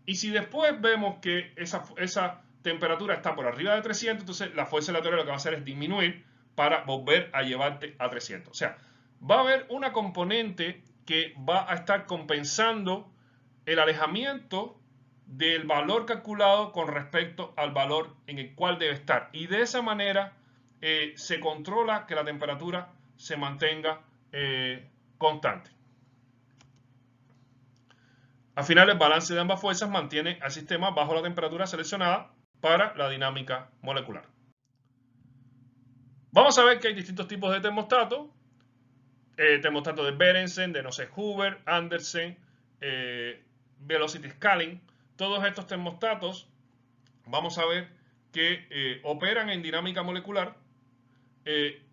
Y si después vemos que esa temperatura está por arriba de 300, entonces la fuerza aleatoria lo que va a hacer es disminuir para volver a llevarte a 300. O sea, va a haber una componente que va a estar compensando el alejamiento del valor calculado con respecto al valor en el cual debe estar. Y de esa manera se controla que la temperatura se mantenga constante. Al final, el balance de ambas fuerzas mantiene al sistema bajo la temperatura seleccionada para la dinámica molecular. Vamos a ver que hay distintos tipos de termostatos. termostato de Berensen, de Hoover, Andersen, Velocity Scaling. Todos estos termostatos vamos a ver que operan en dinámica molecular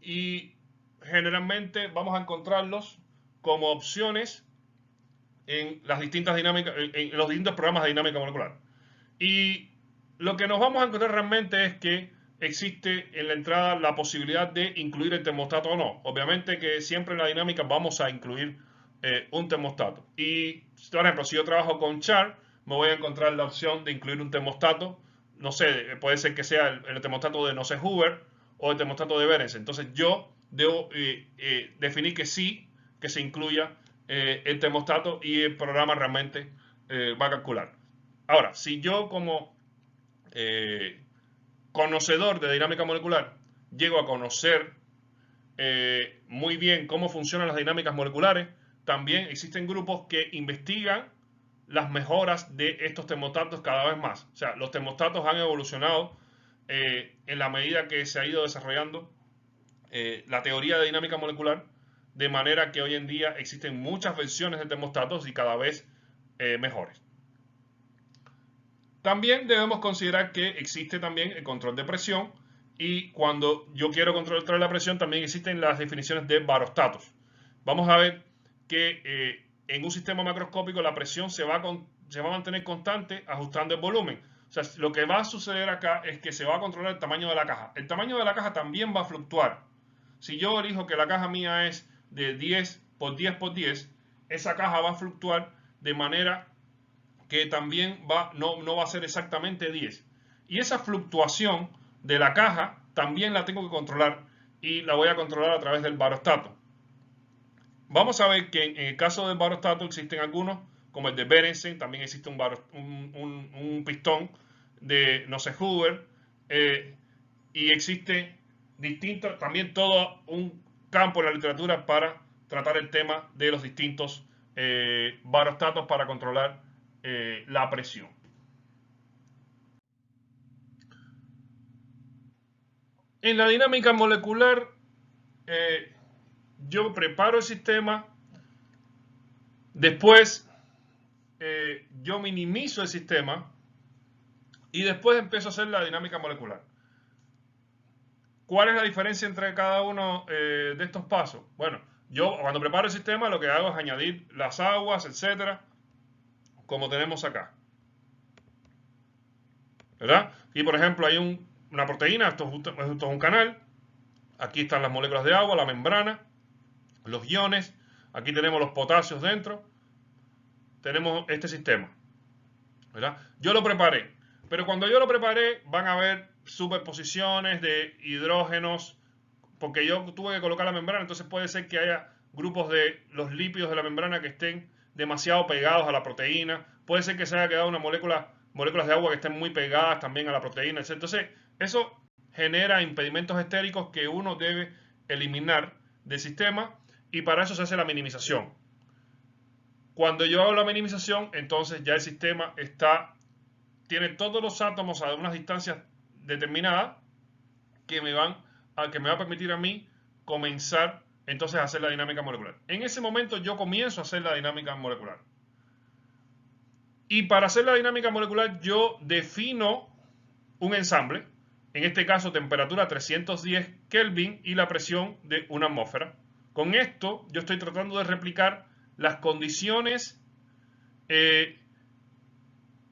y generalmente vamos a encontrarlos como opciones en las distintas dinámicas, en los distintos programas de dinámica molecular. Y lo que nos vamos a encontrar realmente es que existe en la entrada la posibilidad de incluir el termostato o no. Obviamente que siempre en la dinámica vamos a incluir un termostato. Y, por ejemplo, si yo trabajo con char, me voy a encontrar la opción de incluir un termostato. No sé, puede ser que sea el termostato de Hoover o el termostato de Berensen. Entonces yo debo definir que sí, que se incluya el termostato y el programa realmente va a calcular. Ahora, si yo como conocedor de dinámica molecular llego a conocer muy bien cómo funcionan las dinámicas moleculares, también existen grupos que investigan las mejoras de estos termostatos cada vez más. O sea, los termostatos han evolucionado en la medida que se ha ido desarrollando la teoría de dinámica molecular, de manera que hoy en día existen muchas versiones de termostatos y cada vez mejores. También debemos considerar que existe también el control de presión, y cuando yo quiero controlar la presión también existen las definiciones de barostatos. Vamos a ver que en un sistema macroscópico la presión se va a mantener constante ajustando el volumen. O sea, lo que va a suceder acá es que se va a controlar el tamaño de la caja. El tamaño de la caja también va a fluctuar. Si yo elijo que la caja mía es de 10 por 10 por 10, esa caja va a fluctuar de manera que también no va a ser exactamente 10. Y esa fluctuación de la caja también la tengo que controlar, y la voy a controlar a través del barostato. Vamos a ver que en el caso del barostato existen algunos, como el de Berensen, también existe un pistón de Hoover, y existe también todo un campo en la literatura para tratar el tema de los distintos barostatos para controlar la presión. En la dinámica molecular, yo preparo el sistema, después yo minimizo el sistema y después empiezo a hacer la dinámica molecular. ¿Cuál es la diferencia entre cada uno de estos pasos? Bueno, yo cuando preparo el sistema lo que hago es añadir las aguas, etcétera, como tenemos acá, ¿verdad? Y por ejemplo hay una proteína, esto es un canal, aquí están las moléculas de agua, la membrana, los iones, aquí tenemos los potasios dentro, tenemos este sistema, ¿verdad? Yo lo preparé, pero cuando yo lo preparé van a haber superposiciones de hidrógenos, porque yo tuve que colocar la membrana, entonces puede ser que haya grupos de los lípidos de la membrana que estén demasiado pegados a la proteína, puede ser que se haya quedado moléculas de agua que estén muy pegadas también a la proteína, etc. Entonces, eso genera impedimentos estéricos que uno debe eliminar del sistema, y para eso se hace la minimización. Cuando yo hago la minimización, entonces ya el sistema tiene todos los átomos a unas distancias determinadas que me va a permitir a mí comenzar entonces a hacer la dinámica molecular. En ese momento yo comienzo a hacer la dinámica molecular. Y para hacer la dinámica molecular yo defino un ensamble, en este caso temperatura 310 Kelvin y la presión de 1 atmósfera. Con esto yo estoy tratando de replicar las condiciones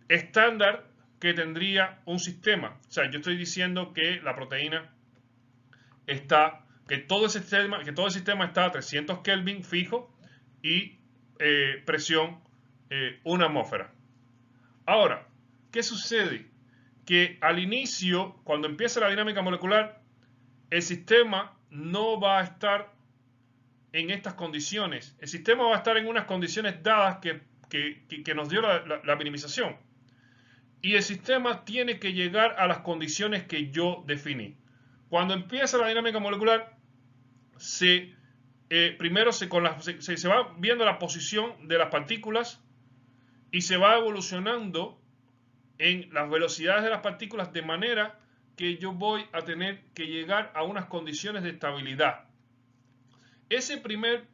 estándar que tendría un sistema. O sea, yo estoy diciendo que la proteína que todo el sistema está a 300 Kelvin fijo y presión 1 atmósfera. Ahora, ¿qué sucede? Que al inicio, cuando empieza la dinámica molecular, el sistema no va a estar en estas condiciones. El sistema va a estar en unas condiciones dadas que nos dio la minimización. Y el sistema tiene que llegar a las condiciones que yo definí. Cuando empieza la dinámica molecular, primero se va viendo la posición de las partículas y se va evolucionando en las velocidades de las partículas, de manera que yo voy a tener que llegar a unas condiciones de estabilidad. Ese primer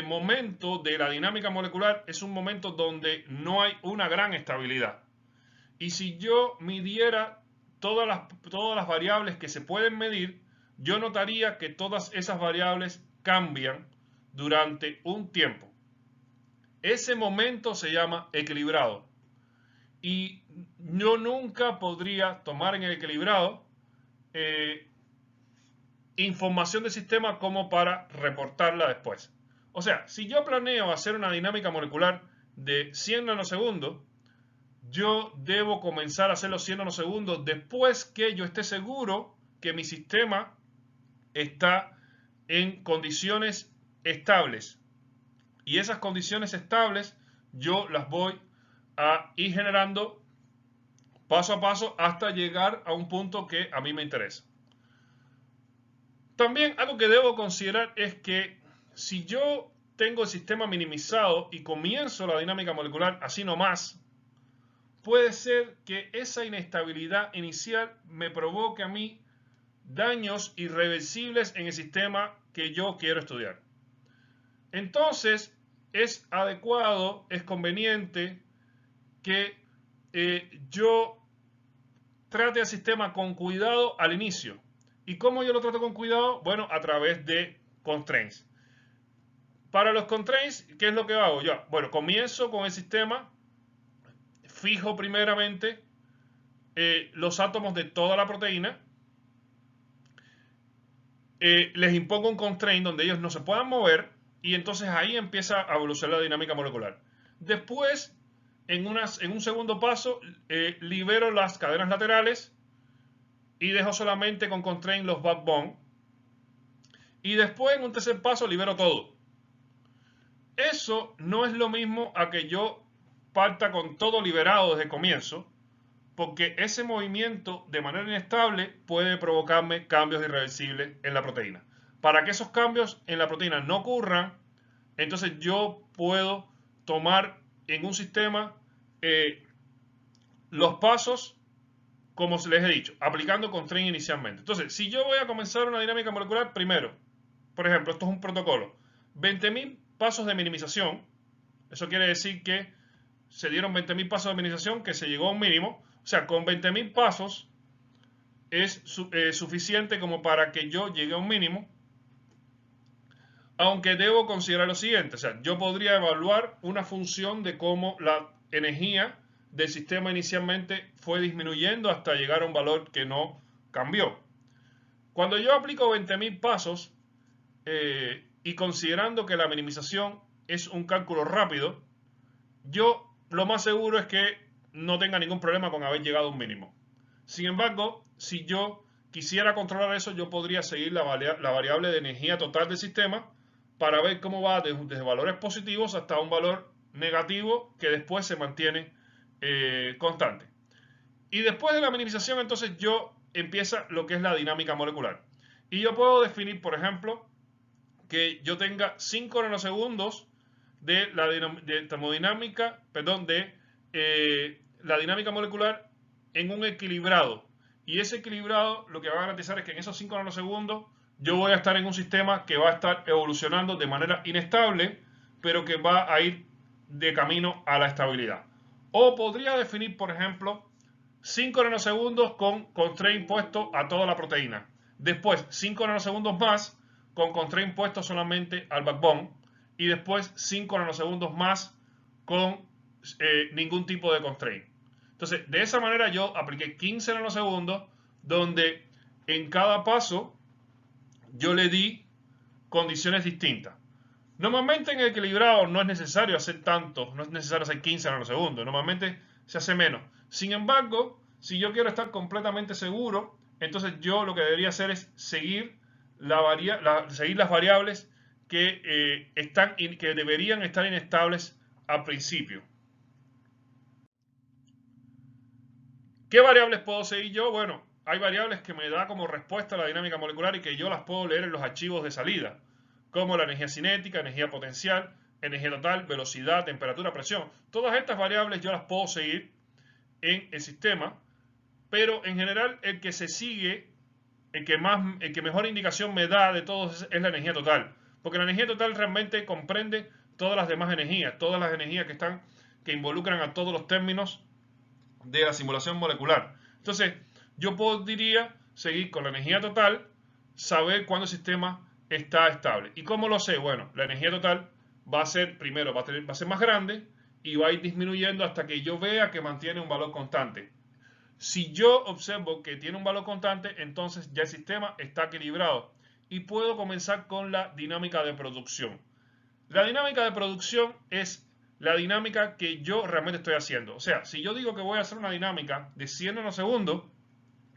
momento de la dinámica molecular es un momento donde no hay una gran estabilidad. Y si yo midiera todas las variables que se pueden medir, yo notaría que todas esas variables cambian durante un tiempo. Ese momento se llama equilibrado. Y yo nunca podría tomar en el equilibrado información del sistema como para reportarla después. O sea, si yo planeo hacer una dinámica molecular de 100 nanosegundos, yo debo comenzar a hacer los 100 nanosegundos después que yo esté seguro que mi sistema está en condiciones estables. Y esas condiciones estables yo las voy a ir generando paso a paso hasta llegar a un punto que a mí me interesa. También algo que debo considerar es que si yo tengo el sistema minimizado y comienzo la dinámica molecular así nomás, puede ser que esa inestabilidad inicial me provoque a mí daños irreversibles en el sistema que yo quiero estudiar. Entonces, es adecuado, es conveniente que yo trate el sistema con cuidado al inicio. ¿Y cómo yo lo trato con cuidado? Bueno, a través de constraints. Para los constraints, ¿qué es lo que hago yo? Bueno, comienzo con el sistema, fijo primeramente los átomos de toda la proteína, les impongo un constraint donde ellos no se puedan mover y entonces ahí empieza a evolucionar la dinámica molecular. Después, en un segundo paso, libero las cadenas laterales y dejo solamente con constraint los backbone. Y después, en un tercer paso, libero todo. Eso no es lo mismo a que yo parta con todo liberado desde el comienzo, porque ese movimiento de manera inestable puede provocarme cambios irreversibles en la proteína. Para que esos cambios en la proteína no ocurran, entonces yo puedo tomar en un sistema los pasos como se les he dicho, aplicando constraint inicialmente. Entonces, si yo voy a comenzar una dinámica molecular, primero, por ejemplo, esto es un protocolo, 20.000 pasos de minimización, eso quiere decir que se dieron 20.000 pasos de minimización, que se llegó a un mínimo, o sea, con 20.000 pasos es suficiente como para que yo llegue a un mínimo, aunque debo considerar lo siguiente, o sea, yo podría evaluar una función de cómo la energía del sistema inicialmente fue disminuyendo hasta llegar a un valor que no cambió. Cuando yo aplico 20.000 pasos y considerando que la minimización es un cálculo rápido, yo lo más seguro es que no tenga ningún problema con haber llegado a un mínimo. Sin embargo, si yo quisiera controlar eso, yo podría seguir la variable de energía total del sistema para ver cómo va desde valores positivos hasta un valor negativo que después se mantiene constante. Y después de la minimización, entonces yo empieza lo que es la dinámica molecular. Y yo puedo definir, por ejemplo, que yo tenga 5 nanosegundos de la termodinámica, perdón, de la dinámica molecular en un equilibrado. Y ese equilibrado lo que va a garantizar es que en esos 5 nanosegundos yo voy a estar en un sistema que va a estar evolucionando de manera inestable, pero que va a ir de camino a la estabilidad. O podría definir, por ejemplo, 5 nanosegundos con constraint puesto a toda la proteína. Después 5 nanosegundos más con constraint puesto solamente al backbone. Y después 5 nanosegundos más con ningún tipo de constraint. Entonces, de esa manera yo apliqué 15 nanosegundos donde en cada paso yo le di condiciones distintas. Normalmente en el equilibrado no es necesario hacer tanto, no es necesario hacer 15 nanosegundos, normalmente se hace menos. Sin embargo, si yo quiero estar completamente seguro, entonces yo lo que debería hacer es seguir, seguir las variables que, que deberían estar inestables al principio. ¿Qué variables puedo seguir yo? Bueno, hay variables que me da como respuesta a la dinámica molecular y que yo las puedo leer en los archivos de salida, como la energía cinética, energía potencial, energía total, velocidad, temperatura, presión. Todas estas variables yo las puedo seguir en el sistema, pero en general el que se sigue, el que mejor indicación me da de todos es la energía total, porque la energía total realmente comprende todas las demás energías, todas las energías que involucran a todos los términos de la simulación molecular. Entonces, yo podría seguir con la energía total, saber cuándo el sistema está estable. ¿Y cómo lo sé? Bueno, la energía total va a ser, primero, va a ser más grande y va a ir disminuyendo hasta que yo vea que mantiene un valor constante. Si yo observo que tiene un valor constante, entonces ya el sistema está equilibrado y puedo comenzar con la dinámica de producción. La dinámica de producción es la dinámica que yo realmente estoy haciendo. O sea, si yo digo que voy a hacer una dinámica de 100 nanosegundos,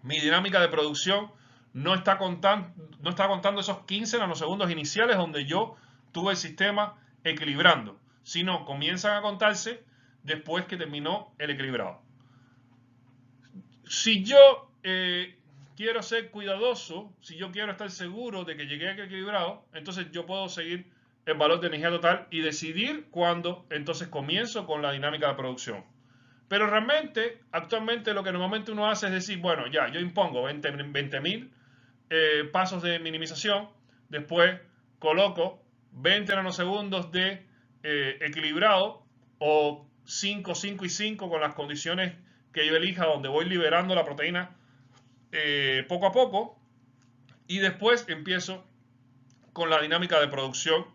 mi dinámica de producción no está contando esos 15 nanosegundos iniciales donde yo tuve el sistema equilibrando, sino comienzan a contarse después que terminó el equilibrado. Si yo quiero ser cuidadoso, si yo quiero estar seguro de que llegué a equilibrado, entonces yo puedo seguir el valor de energía total y decidir cuándo entonces comienzo con la dinámica de producción. Pero realmente, actualmente lo que normalmente uno hace es decir, bueno, ya, yo impongo 20.000 pasos de minimización, después coloco 20 nanosegundos de equilibrado o 5, 5 y 5 con las condiciones que yo elija, donde voy liberando la proteína poco a poco, y después empiezo con la dinámica de producción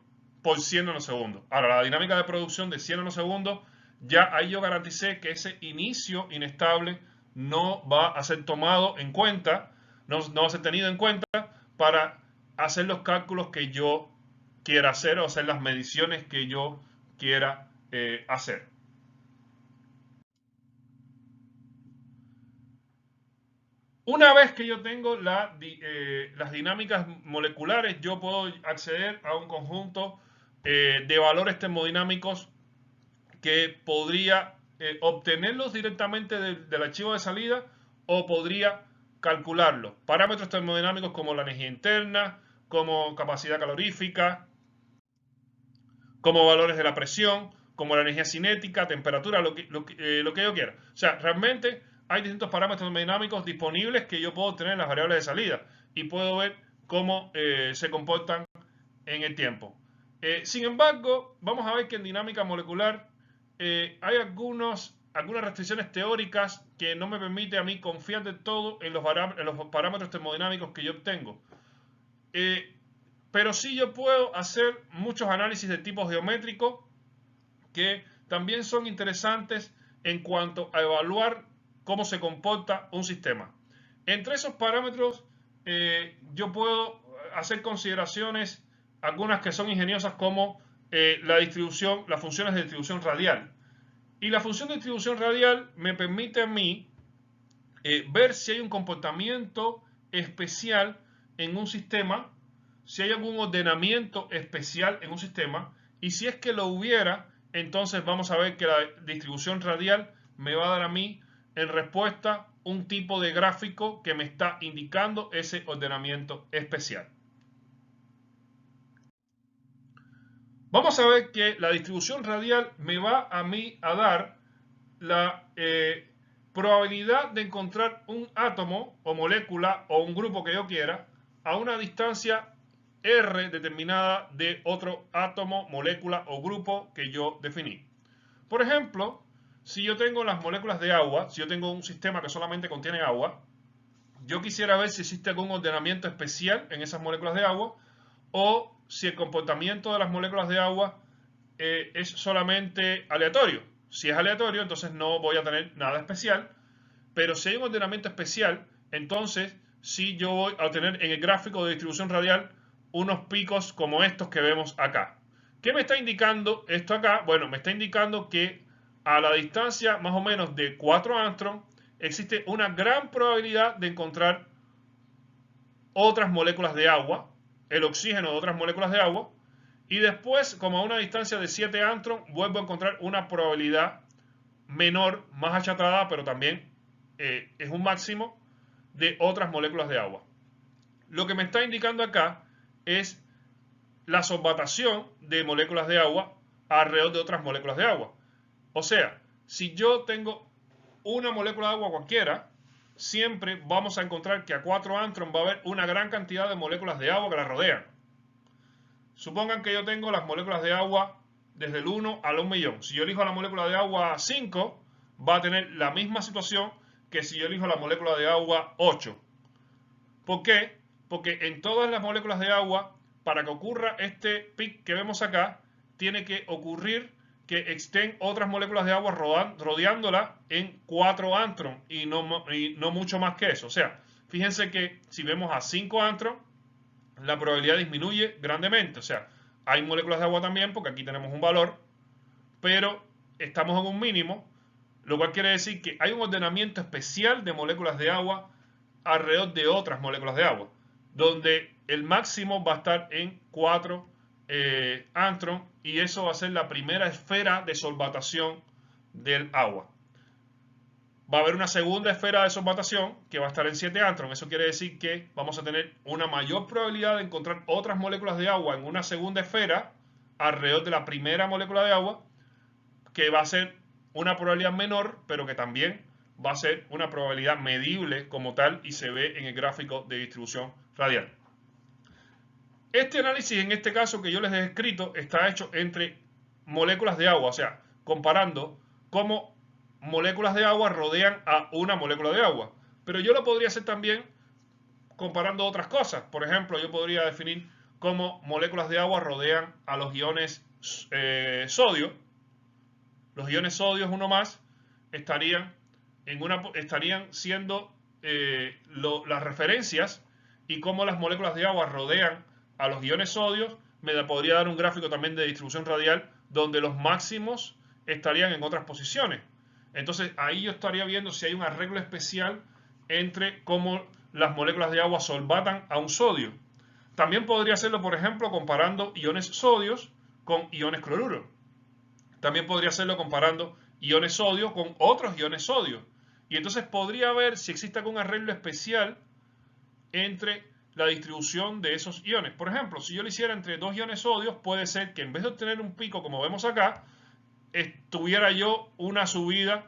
por 100 nanosegundos. Ahora, la dinámica de producción de 100 nanosegundos, ya ahí yo garanticé que ese inicio inestable no va a ser tomado en cuenta, no va a ser tenido en cuenta para hacer los cálculos que yo quiera hacer o hacer las mediciones que yo quiera hacer. Una vez que yo tengo las dinámicas moleculares, yo puedo acceder a un conjunto de valores termodinámicos que podría obtenerlos directamente del archivo de salida o podría calcularlos. Parámetros termodinámicos como la energía interna, como capacidad calorífica, como valores de la presión, como la energía cinética, temperatura, lo que yo quiera. O sea, realmente hay distintos parámetros termodinámicos disponibles que yo puedo obtener en las variables de salida y puedo ver cómo se comportan en el tiempo. Sin embargo, vamos a ver que en dinámica molecular hay algunas restricciones teóricas que no me permiten a mí confiar del todo en los parámetros termodinámicos que yo obtengo. Pero sí yo puedo hacer muchos análisis de tipo geométrico que también son interesantes en cuanto a evaluar cómo se comporta un sistema. Entre esos parámetros yo puedo hacer consideraciones, algunas que son ingeniosas como las funciones de distribución radial. Y la función de distribución radial me permite a mí ver si hay un comportamiento especial en un sistema, si hay algún ordenamiento especial en un sistema, y si es que lo hubiera, entonces vamos a ver que la distribución radial me va a dar a mí en respuesta un tipo de gráfico que me está indicando ese ordenamiento especial. Vamos a ver que la distribución radial me va a mí a dar la probabilidad de encontrar un átomo o molécula o un grupo que yo quiera a una distancia R determinada de otro átomo, molécula o grupo que yo definí. Por ejemplo, si yo tengo las moléculas de agua, si yo tengo un sistema que solamente contiene agua, yo quisiera ver si existe algún ordenamiento especial en esas moléculas de agua o si el comportamiento de las moléculas de agua es solamente aleatorio. Si es aleatorio, entonces no voy a tener nada especial, pero si hay un ordenamiento especial, entonces sí yo voy a obtener en el gráfico de distribución radial unos picos como estos que vemos acá. ¿Qué me está indicando esto acá? Bueno, me está indicando que a la distancia más o menos de 4 angstroms existe una gran probabilidad de encontrar otras moléculas de agua, el oxígeno de otras moléculas de agua, y después, como a una distancia de 7 angstroms, vuelvo a encontrar una probabilidad menor, más achatada, pero también es un máximo, de otras moléculas de agua. Lo que me está indicando acá es la solvatación de moléculas de agua alrededor de otras moléculas de agua. O sea, si yo tengo una molécula de agua cualquiera, siempre vamos a encontrar que a 4 angstroms va a haber una gran cantidad de moléculas de agua que la rodean. supongan que yo tengo las moléculas de agua desde el 1 al 1 millón. Si yo elijo la molécula de agua 5, va a tener la misma situación que si yo elijo la molécula de agua 8. ¿Por qué? Porque en todas las moléculas de agua, para que ocurra este pic que vemos acá, tiene que ocurrir que estén otras moléculas de agua rodeándola en 4 angstrom y no mucho más que eso. O sea, fíjense que si vemos a 5 angstrom, la probabilidad disminuye grandemente. O sea, hay moléculas de agua también, porque aquí tenemos un valor, pero estamos en un mínimo, lo cual quiere decir que hay un ordenamiento especial de moléculas de agua alrededor de otras moléculas de agua, donde el máximo va a estar en 4 angstrom, y eso va a ser la primera esfera de solvatación del agua. Va a haber una segunda esfera de solvatación que va a estar en 7 angstrom. Eso quiere decir que vamos a tener una mayor probabilidad de encontrar otras moléculas de agua en una segunda esfera alrededor de la primera molécula de agua, que va a ser una probabilidad menor, pero que también va a ser una probabilidad medible como tal y se ve en el gráfico de distribución radial. Este análisis, en este caso que yo les he escrito, está hecho entre moléculas de agua, o sea, comparando cómo moléculas de agua rodean a una molécula de agua. Pero yo lo podría hacer también comparando otras cosas. Por ejemplo, yo podría definir cómo moléculas de agua rodean a los iones sodio. Los iones sodio, uno más, estarían siendo las referencias, y cómo las moléculas de agua rodean a los iones sodios. Me podría dar un gráfico también de distribución radial donde los máximos estarían en otras posiciones. Entonces ahí yo estaría viendo si hay un arreglo especial entre cómo las moléculas de agua solvatan a un sodio. También podría hacerlo, por ejemplo, comparando iones sodios con iones cloruro. También podría hacerlo comparando iones sodio con otros iones sodio. Y entonces podría ver si existe algún arreglo especial entre la distribución de esos iones. Por ejemplo, si yo lo hiciera entre dos iones sodios, puede ser que en vez de obtener un pico como vemos acá, tuviera yo una subida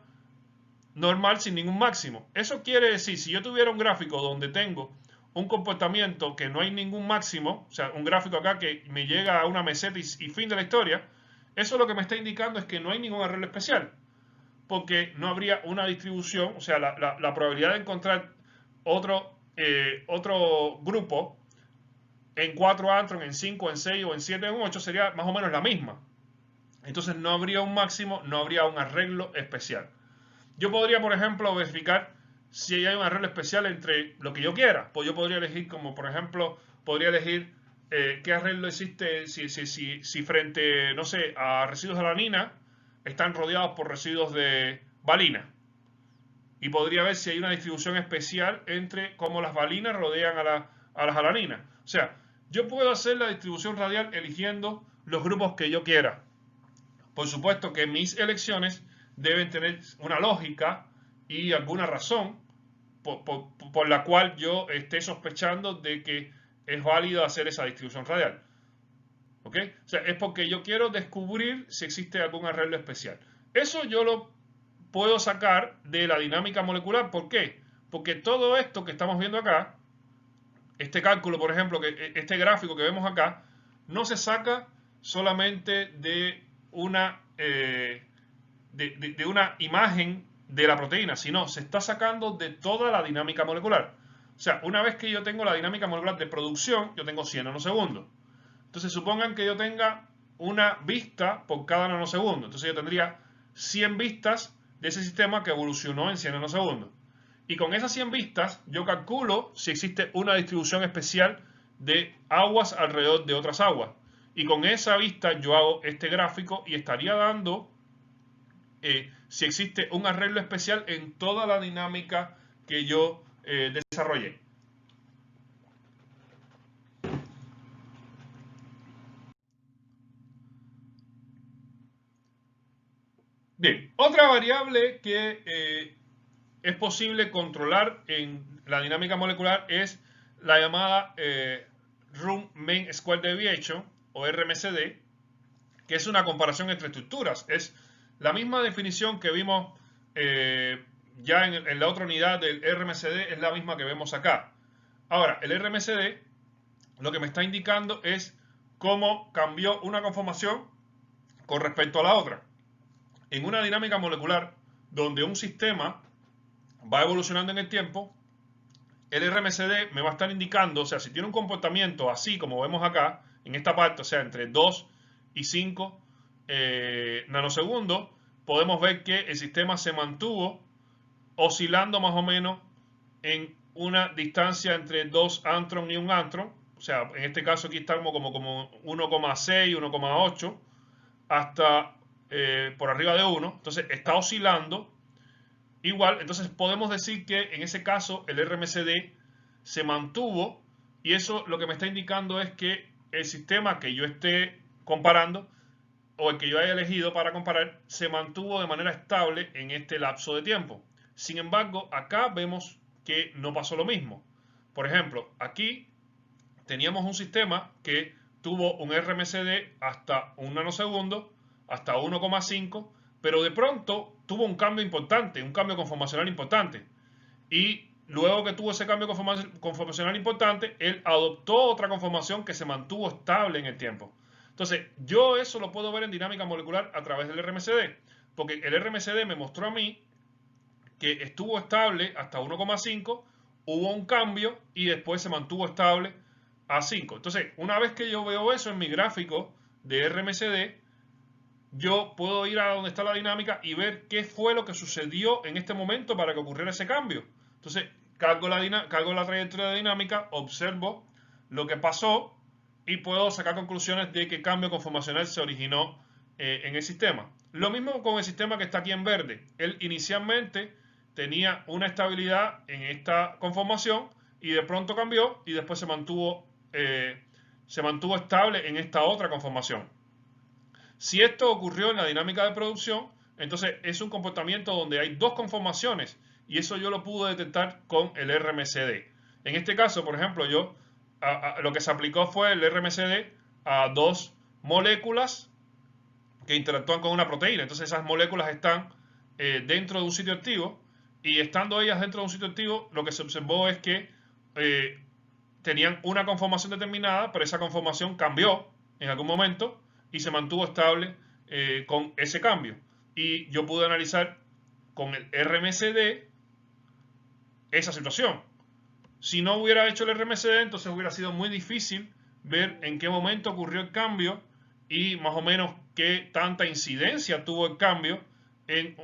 normal sin ningún máximo. Eso quiere decir, si yo tuviera un gráfico donde tengo un comportamiento que no hay ningún máximo, o sea, un gráfico acá que me llega a una meseta y fin de la historia, eso lo que me está indicando es que no hay ningún arreglo especial, porque no habría una distribución, o sea, la probabilidad de encontrar otro grupo en 4 angstrom, en 5, en 6 o en 7 o en 8 sería más o menos la misma. Entonces no habría un máximo, no habría un arreglo especial. Yo podría, por ejemplo, verificar si hay un arreglo especial entre lo que yo quiera. Pues yo podría elegir, como por ejemplo, podría elegir qué arreglo existe si frente, no sé, a residuos de alanina están rodeados por residuos de valina. Y podría ver si hay una distribución especial entre cómo las valinas rodean a las alaninas. O sea, yo puedo hacer la distribución radial eligiendo los grupos que yo quiera. Por supuesto que mis elecciones deben tener una lógica y alguna razón por la cual yo esté sospechando de que es válido hacer esa distribución radial. ¿Ok? O sea, es porque yo quiero descubrir si existe algún arreglo especial. Eso yo lo puedo sacar de la dinámica molecular. ¿Por qué? Porque todo esto que estamos viendo acá, este cálculo, por ejemplo, este gráfico que vemos acá, no se saca solamente de una imagen de la proteína, sino se está sacando de toda la dinámica molecular. O sea, una vez que yo tengo la dinámica molecular de producción, yo tengo 100 nanosegundos. Entonces supongan que yo tenga una vista por cada nanosegundo. Entonces yo tendría 100 vistas de ese sistema que evolucionó en 100 nanosegundos. Y con esas 100 vistas yo calculo si existe una distribución especial de aguas alrededor de otras aguas. Y con esa vista yo hago este gráfico y estaría dando si existe un arreglo especial en toda la dinámica que yo desarrollé. Bien, otra variable que es posible controlar en la dinámica molecular es la llamada Room Mean Square Deviation, o RMSD, que es una comparación entre estructuras. Es la misma definición que vimos ya en la otra unidad del RMSD, es la misma que vemos acá. Ahora, el RMSD lo que me está indicando es cómo cambió una conformación con respecto a la otra. En una dinámica molecular donde un sistema va evolucionando en el tiempo, el RMSD me va a estar indicando, o sea, si tiene un comportamiento así como vemos acá, en esta parte, o sea, entre 2 y 5 nanosegundos, podemos ver que el sistema se mantuvo oscilando más o menos en una distancia entre 2 angstrom y 1 angstrom. O sea, en este caso aquí estamos como 1,6, 1,8 hasta por arriba de 1. Entonces está oscilando igual. Entonces podemos decir que en ese caso el RMSD se mantuvo, y eso lo que me está indicando es que el sistema que yo esté comparando o el que yo haya elegido para comparar se mantuvo de manera estable en este lapso de tiempo. Sin embargo, acá vemos que no pasó lo mismo. Por ejemplo, aquí teníamos un sistema que tuvo un RMSD hasta 1 nanosegundo, hasta 1,5, pero de pronto tuvo un cambio importante, un cambio conformacional importante. Y luego que tuvo ese cambio conformacional importante, él adoptó otra conformación que se mantuvo estable en el tiempo. Entonces, yo eso lo puedo ver en dinámica molecular a través del RMSD, porque el RMSD me mostró a mí que estuvo estable hasta 1,5, hubo un cambio y después se mantuvo estable a 5. Entonces, una vez que yo veo eso en mi gráfico de RMSD, yo puedo ir a donde está la dinámica y ver qué fue lo que sucedió en este momento para que ocurriera ese cambio. Entonces, cargo la trayectoria de dinámica, observo lo que pasó y puedo sacar conclusiones de qué cambio conformacional se originó en el sistema. Lo mismo con el sistema que está aquí en verde. Él inicialmente tenía una estabilidad en esta conformación y de pronto cambió y después se mantuvo estable en esta otra conformación. Si esto ocurrió en la dinámica de producción, entonces es un comportamiento donde hay dos conformaciones, y eso yo lo pude detectar con el RMSD. En este caso, por ejemplo, lo que se aplicó fue el RMSD a dos moléculas que interactúan con una proteína. Entonces esas moléculas están dentro de un sitio activo, y estando ellas dentro de un sitio activo, lo que se observó es que tenían una conformación determinada, pero esa conformación cambió en algún momento y se mantuvo estable con ese cambio. Y yo pude analizar con el RMSD esa situación. Si no hubiera hecho el RMSD, entonces hubiera sido muy difícil ver en qué momento ocurrió el cambio y más o menos qué tanta incidencia tuvo el cambio en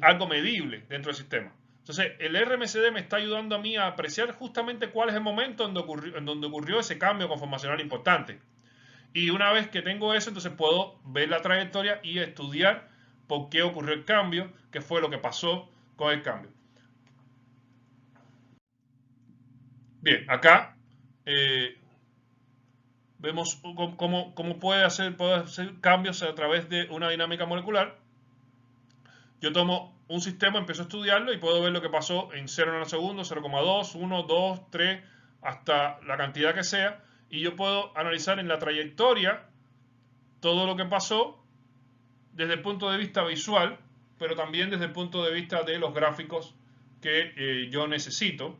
algo medible dentro del sistema. Entonces, el RMSD me está ayudando a mí a apreciar justamente cuál es el momento en donde ocurrió ese cambio conformacional importante. Y una vez que tengo eso, entonces puedo ver la trayectoria y estudiar por qué ocurrió el cambio, qué fue lo que pasó con el cambio. Bien, acá vemos cómo puede hacer cambios a través de una dinámica molecular. Yo tomo un sistema, empiezo a estudiarlo y puedo ver lo que pasó en 0 nanosegundos, 0,2, 1, 2, 3, hasta la cantidad que sea. Y yo puedo analizar en la trayectoria todo lo que pasó desde el punto de vista visual, pero también desde el punto de vista de los gráficos que yo necesito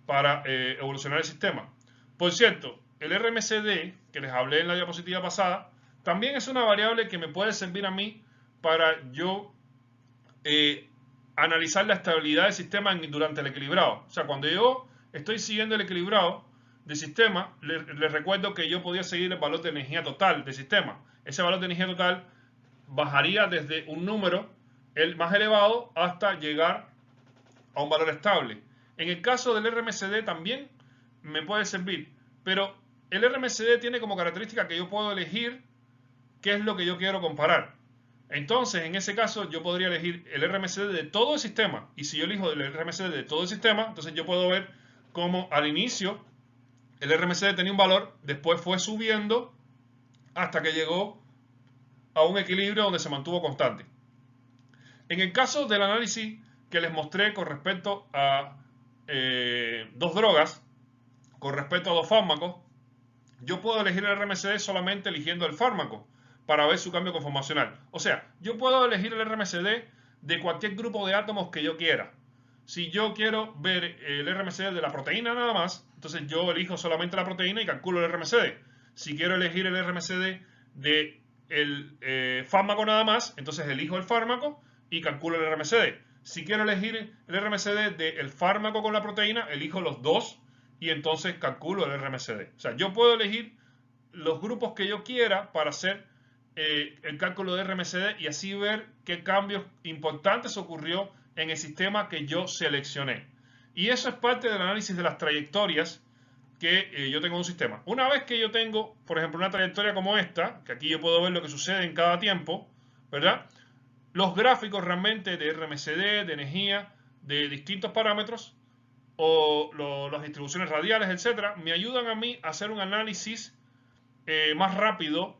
para evolucionar el sistema. Por cierto, el RMSD, que les hablé en la diapositiva pasada, también es una variable que me puede servir a mí para yo analizar la estabilidad del sistema durante el equilibrado. O sea, cuando yo estoy siguiendo el equilibrado del sistema, les recuerdo que yo podía seguir el valor de energía total del sistema. Ese valor de energía total bajaría desde un número el más elevado hasta llegar a un valor estable. En el caso del RMSD también me puede servir, pero el RMSD tiene como característica que yo puedo elegir qué es lo que yo quiero comparar. Entonces, en ese caso, yo podría elegir el RMSD de todo el sistema. Y si yo elijo el RMSD de todo el sistema, entonces yo puedo ver cómo al inicio el RMSD tenía un valor, después fue subiendo hasta que llegó a un equilibrio donde se mantuvo constante. En el caso del análisis que les mostré con respecto a dos drogas, con respecto a dos fármacos, yo puedo elegir el RMSD solamente eligiendo el fármaco para ver su cambio conformacional. O sea, yo puedo elegir el RMSD de cualquier grupo de átomos que yo quiera. Si yo quiero ver el RMSD de la proteína nada más, entonces yo elijo solamente la proteína y calculo el RMSD. Si quiero elegir el RMCD del fármaco nada más, entonces elijo el fármaco y calculo el RMCD. Si quiero elegir el RMCD del fármaco con la proteína, elijo los dos y entonces calculo el RMCD. O sea, yo puedo elegir los grupos que yo quiera para hacer el cálculo de RMCD y así ver qué cambios importantes ocurrió en el sistema que yo seleccioné. Y eso es parte del análisis de las trayectorias que yo tengo en un sistema. Una vez que yo tengo, por ejemplo, una trayectoria como esta, que aquí yo puedo ver lo que sucede en cada tiempo, ¿verdad? Los gráficos realmente de RMCD, de energía, de distintos parámetros, o las distribuciones radiales, etcétera, me ayudan a mí a hacer un análisis más rápido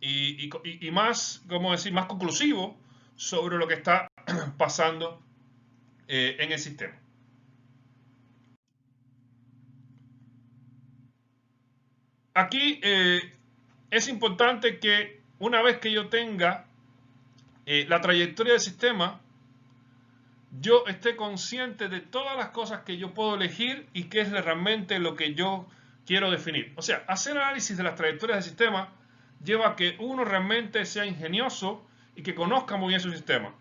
y más, ¿cómo decir?, más conclusivo sobre lo que está pasando en el sistema. Aquí es importante que una vez que yo tenga la trayectoria del sistema, yo esté consciente de todas las cosas que yo puedo elegir y qué es realmente lo que yo quiero definir. O sea, hacer análisis de las trayectorias del sistema lleva a que uno realmente sea ingenioso y que conozca muy bien su sistema.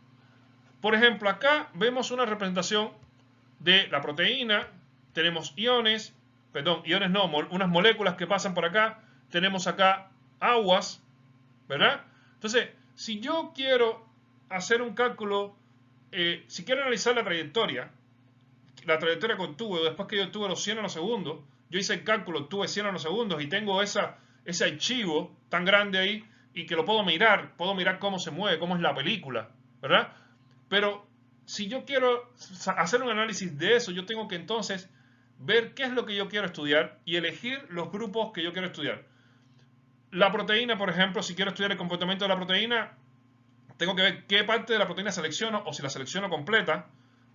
Por ejemplo, acá vemos una representación de la proteína, tenemos iones, perdón, iones no, unas moléculas que pasan por acá, tenemos acá aguas, ¿verdad? Entonces, si yo quiero hacer un cálculo, si quiero analizar la trayectoria con tuve, después que yo tuve los 100 nanosegundos, yo hice el cálculo, tuve 100 nanosegundos y tengo ese archivo tan grande ahí y que lo puedo mirar cómo se mueve, cómo es la película, ¿verdad? Pero si yo quiero hacer un análisis de eso, yo tengo que entonces ver qué es lo que yo quiero estudiar y elegir los grupos que yo quiero estudiar. La proteína, por ejemplo, si quiero estudiar el comportamiento de la proteína, tengo que ver qué parte de la proteína selecciono o si la selecciono completa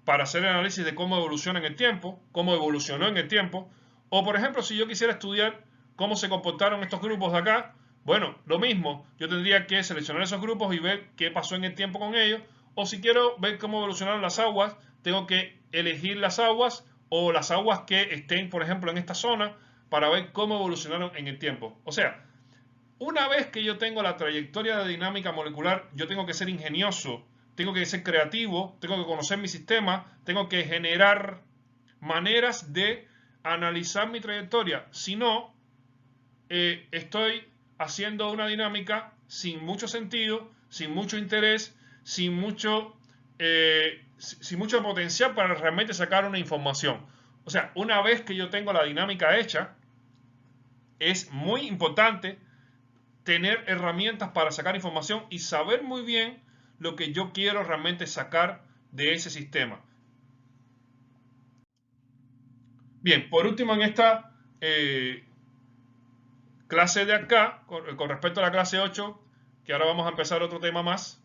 para hacer el análisis de cómo evoluciona en el tiempo, cómo evolucionó en el tiempo. O, por ejemplo, si yo quisiera estudiar cómo se comportaron estos grupos de acá, bueno, lo mismo, yo tendría que seleccionar esos grupos y ver qué pasó en el tiempo con ellos. O si quiero ver cómo evolucionaron las aguas, tengo que elegir las aguas o las aguas que estén, por ejemplo, en esta zona para ver cómo evolucionaron en el tiempo. O sea, una vez que yo tengo la trayectoria de dinámica molecular, yo tengo que ser ingenioso, tengo que ser creativo, tengo que conocer mi sistema, tengo que generar maneras de analizar mi trayectoria. Si no, estoy haciendo una dinámica sin mucho sentido, sin mucho interés, sin mucho potencial para realmente sacar una información. O sea, una vez que yo tengo la dinámica hecha, es muy importante tener herramientas para sacar información y saber muy bien lo que yo quiero realmente sacar de ese sistema. Bien, por último en esta clase de acá, con respecto a la clase 8, que ahora vamos a empezar otro tema más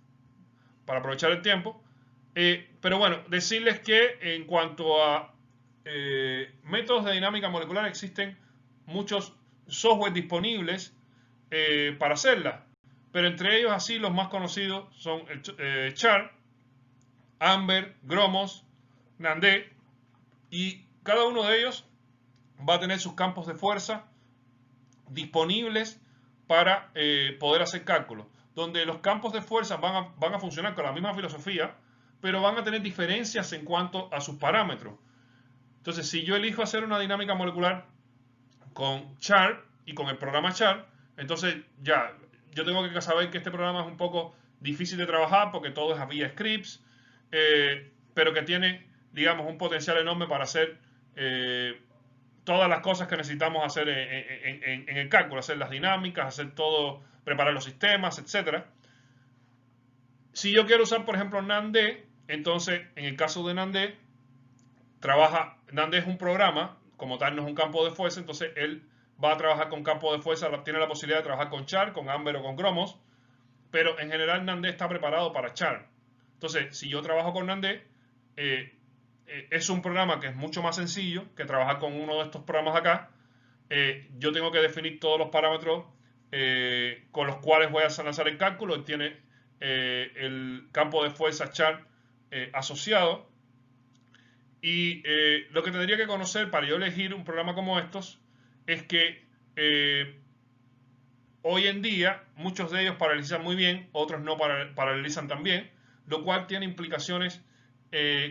para aprovechar el tiempo. Pero bueno, decirles que en cuanto a métodos de dinámica molecular existen muchos software disponibles para hacerla. Pero entre ellos así los más conocidos son Char, Amber, Gromos, Nandé, y cada uno de ellos va a tener sus campos de fuerza disponibles para poder hacer cálculos, donde los campos de fuerza van a funcionar con la misma filosofía, pero van a tener diferencias en cuanto a sus parámetros. Entonces, si yo elijo hacer una dinámica molecular con Char y con el programa Char, entonces ya yo tengo que saber que este programa es un poco difícil de trabajar porque todo es vía scripts, pero que tiene, digamos, un potencial enorme para hacer todas las cosas que necesitamos hacer en el cálculo, hacer las dinámicas, hacer todo, preparar los sistemas, etc. Si yo quiero usar, por ejemplo, NAND, entonces, en el caso de NAND, NAND es un programa, como tal no es un campo de fuerza, entonces él va a trabajar con campo de fuerza, tiene la posibilidad de trabajar con Char, con Amber o con Gromos, pero en general NAND está preparado para Char. Entonces, si yo trabajo con NAND, es un programa que es mucho más sencillo que trabajar con uno de estos programas acá. Yo tengo que definir todos los parámetros con los cuales voy a lanzar el cálculo. Él tiene el campo de fuerza Char asociado. Y lo que tendría que conocer para yo elegir un programa como estos es que hoy en día muchos de ellos paralizan muy bien, otros no paralizan tan bien, lo cual tiene implicaciones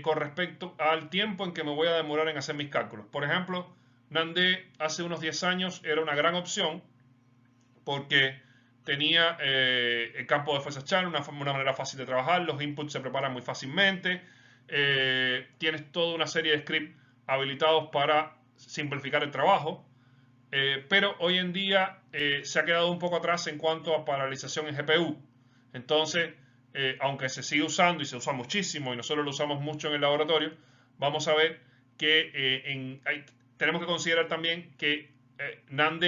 con respecto al tiempo en que me voy a demorar en hacer mis cálculos. Por ejemplo, NAND hace unos 10 años era una gran opción porque tenía el campo de FSH Channel, una manera fácil de trabajar, los inputs se preparan muy fácilmente, tienes toda una serie de scripts habilitados para simplificar el trabajo, pero hoy en día se ha quedado un poco atrás en cuanto a paralización en GPU. Entonces, aunque se sigue usando y se usa muchísimo y nosotros lo usamos mucho en el laboratorio, vamos a ver que tenemos que considerar también que NAND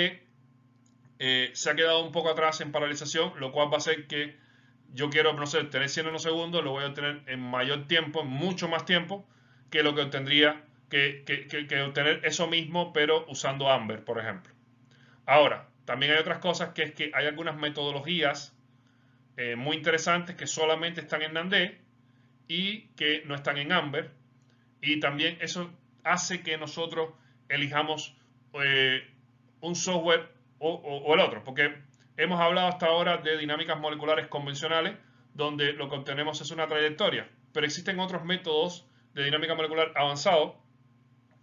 se ha quedado un poco atrás en paralización, lo cual va a hacer que yo quiero, no sé, tener 100 nanosegundos, lo voy a obtener en mayor tiempo, en mucho más tiempo, que lo que obtendría que obtener eso mismo, pero usando Amber, por ejemplo. Ahora, también hay otras cosas, que es que hay algunas metodologías muy interesantes que solamente están en NAND y que no están en Amber, y también eso hace que nosotros elijamos un software o el otro, porque hemos hablado hasta ahora de dinámicas moleculares convencionales, donde lo que obtenemos es una trayectoria, pero existen otros métodos de dinámica molecular avanzado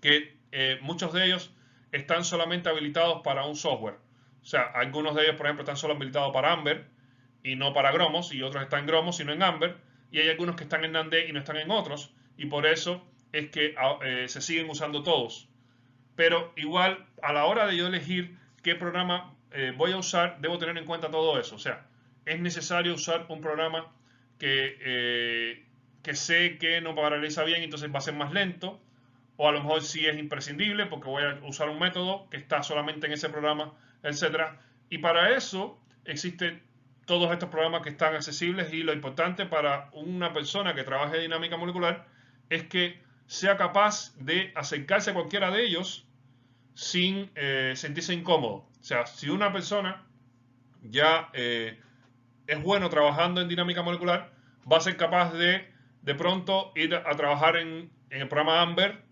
que muchos de ellos están solamente habilitados para un software. O sea, algunos de ellos, por ejemplo, están solo habilitados para Amber y no para Gromos, y otros están en Gromos y no en Amber, y hay algunos que están en NAND y no están en otros, y por eso es que se siguen usando todos. Pero igual, a la hora de yo elegir qué programa voy a usar, debo tener en cuenta todo eso. O sea, es necesario usar un programa que sé que no paraliza bien, entonces va a ser más lento. O a lo mejor sí es imprescindible porque voy a usar un método que está solamente en ese programa, etc. Y para eso existen todos estos programas que están accesibles, y lo importante para una persona que trabaje dinámica molecular es que sea capaz de acercarse a cualquiera de ellos sin sentirse incómodo. O sea, si una persona ya es bueno trabajando en dinámica molecular, va a ser capaz de pronto ir a trabajar en el programa Amber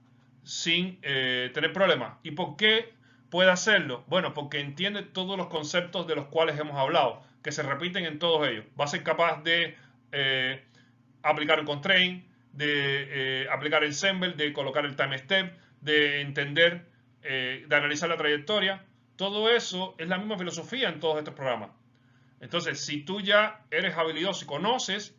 sin tener problemas. ¿Y por qué puede hacerlo? Bueno, porque entiende todos los conceptos de los cuales hemos hablado, que se repiten en todos ellos. Va a ser capaz de aplicar un constraint, de aplicar el ensemble, de colocar el time step, de entender, de analizar la trayectoria. Todo eso es la misma filosofía en todos estos programas. Entonces, si tú ya eres habilidoso y conoces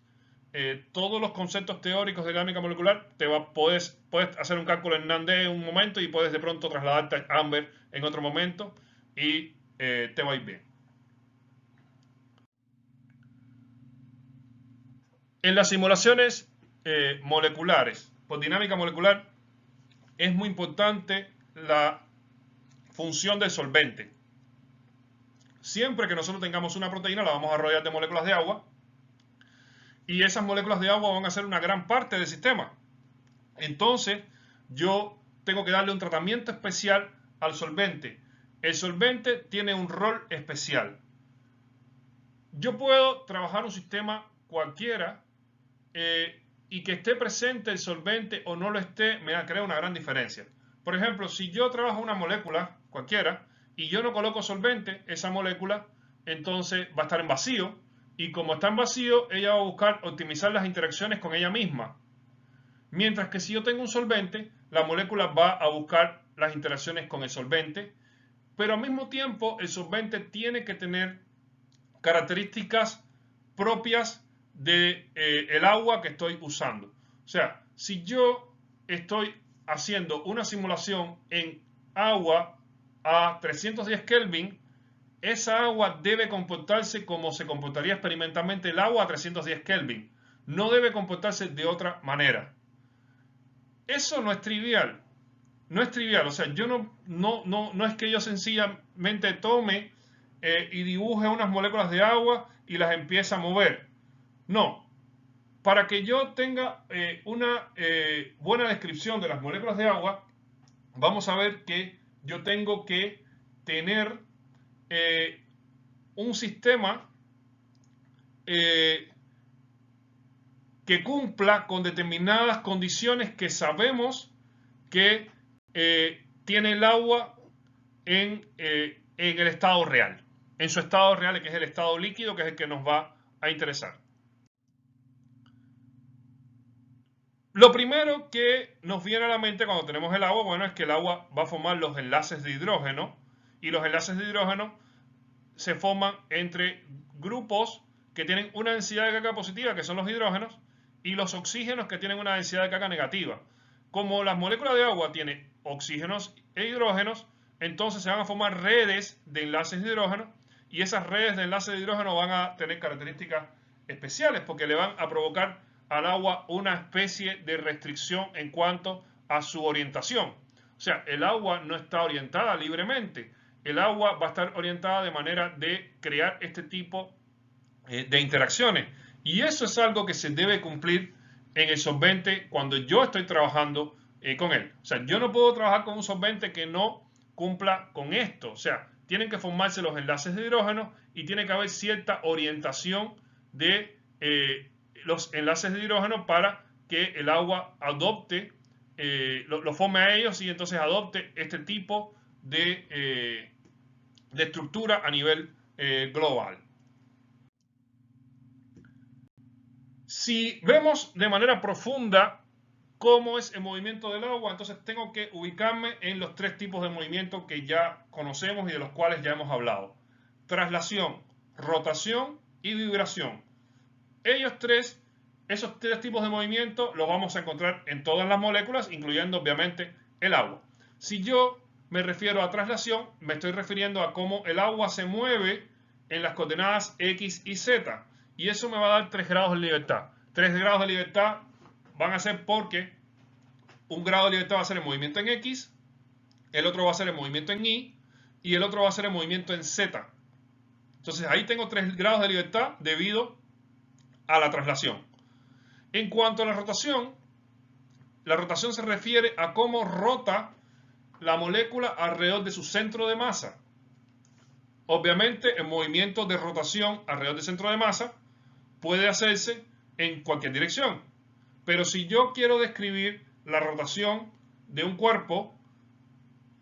todos los conceptos teóricos de dinámica molecular, puedes hacer un cálculo en NAND en un momento y puedes de pronto trasladarte a Amber en otro momento y te va a ir bien. En las simulaciones moleculares por dinámica molecular es muy importante la función del solvente. Siempre que nosotros tengamos una proteína, la vamos a rodear de moléculas de agua, y esas moléculas de agua van a ser una gran parte del sistema. Entonces, yo tengo que darle un tratamiento especial al solvente. El solvente tiene un rol especial. Yo puedo trabajar un sistema cualquiera y que esté presente el solvente o no lo esté, me crea una gran diferencia. Por ejemplo, si yo trabajo una molécula cualquiera y yo no coloco solvente, esa molécula entonces va a estar en vacío, y como está en vacío, ella va a buscar optimizar las interacciones con ella misma. Mientras que si yo tengo un solvente, la molécula va a buscar las interacciones con el solvente, pero al mismo tiempo el solvente tiene que tener características propias del agua que estoy usando. O sea, si yo estoy haciendo una simulación en agua a 310 Kelvin, esa agua debe comportarse como se comportaría experimentalmente el agua a 310 Kelvin. No debe comportarse de otra manera. Eso no es trivial. No es trivial. O sea, yo no es que yo sencillamente tome y dibuje unas moléculas de agua y las empiece a mover. No. Para que yo tenga una buena descripción de las moléculas de agua, vamos a ver que yo tengo que tener un sistema que cumpla con determinadas condiciones que sabemos que tiene el agua en el estado real. en su estado real, que es el estado líquido, que es el que nos va a interesar. Lo primero que nos viene a la mente cuando tenemos el agua, bueno, es que el agua va a formar los enlaces de hidrógeno, y los enlaces de hidrógeno se forman entre grupos que tienen una densidad de carga positiva, que son los hidrógenos, y los oxígenos, que tienen una densidad de carga negativa. Como las moléculas de agua tienen oxígenos e hidrógenos, entonces se van a formar redes de enlaces de hidrógeno, y esas redes de enlaces de hidrógeno van a tener características especiales porque le van a provocar al agua una especie de restricción en cuanto a su orientación. O sea, el agua no está orientada libremente. El agua va a estar orientada de manera de crear este tipo de interacciones. Y eso es algo que se debe cumplir en el solvente cuando yo estoy trabajando con él. O sea, yo no puedo trabajar con un solvente que no cumpla con esto. O sea, tienen que formarse los enlaces de hidrógeno y tiene que haber cierta orientación de los enlaces de hidrógeno para que el agua adopte, lo forme a ellos y entonces adopte este tipo de estructura a nivel global. Si vemos de manera profunda cómo es el movimiento del agua, entonces tengo que ubicarme en los tres tipos de movimiento que ya conocemos y de los cuales ya hemos hablado: traslación, rotación y vibración. Esos tres tipos de movimiento los vamos a encontrar en todas las moléculas, incluyendo obviamente el agua. Si yo me refiero a traslación, me estoy refiriendo a cómo el agua se mueve en las coordenadas X y Z. Y eso me va a dar 3 grados de libertad. 3 grados de libertad van a ser porque un grado de libertad va a ser el movimiento en X, el otro va a ser el movimiento en Y y el otro va a ser el movimiento en Z. Entonces ahí tengo 3 grados de libertad debido a la traslación. En cuanto a la rotación se refiere a cómo rota la molécula alrededor de su centro de masa. Obviamente el movimiento de rotación alrededor del centro de masa puede hacerse en cualquier dirección, pero si yo quiero describir la rotación de un cuerpo,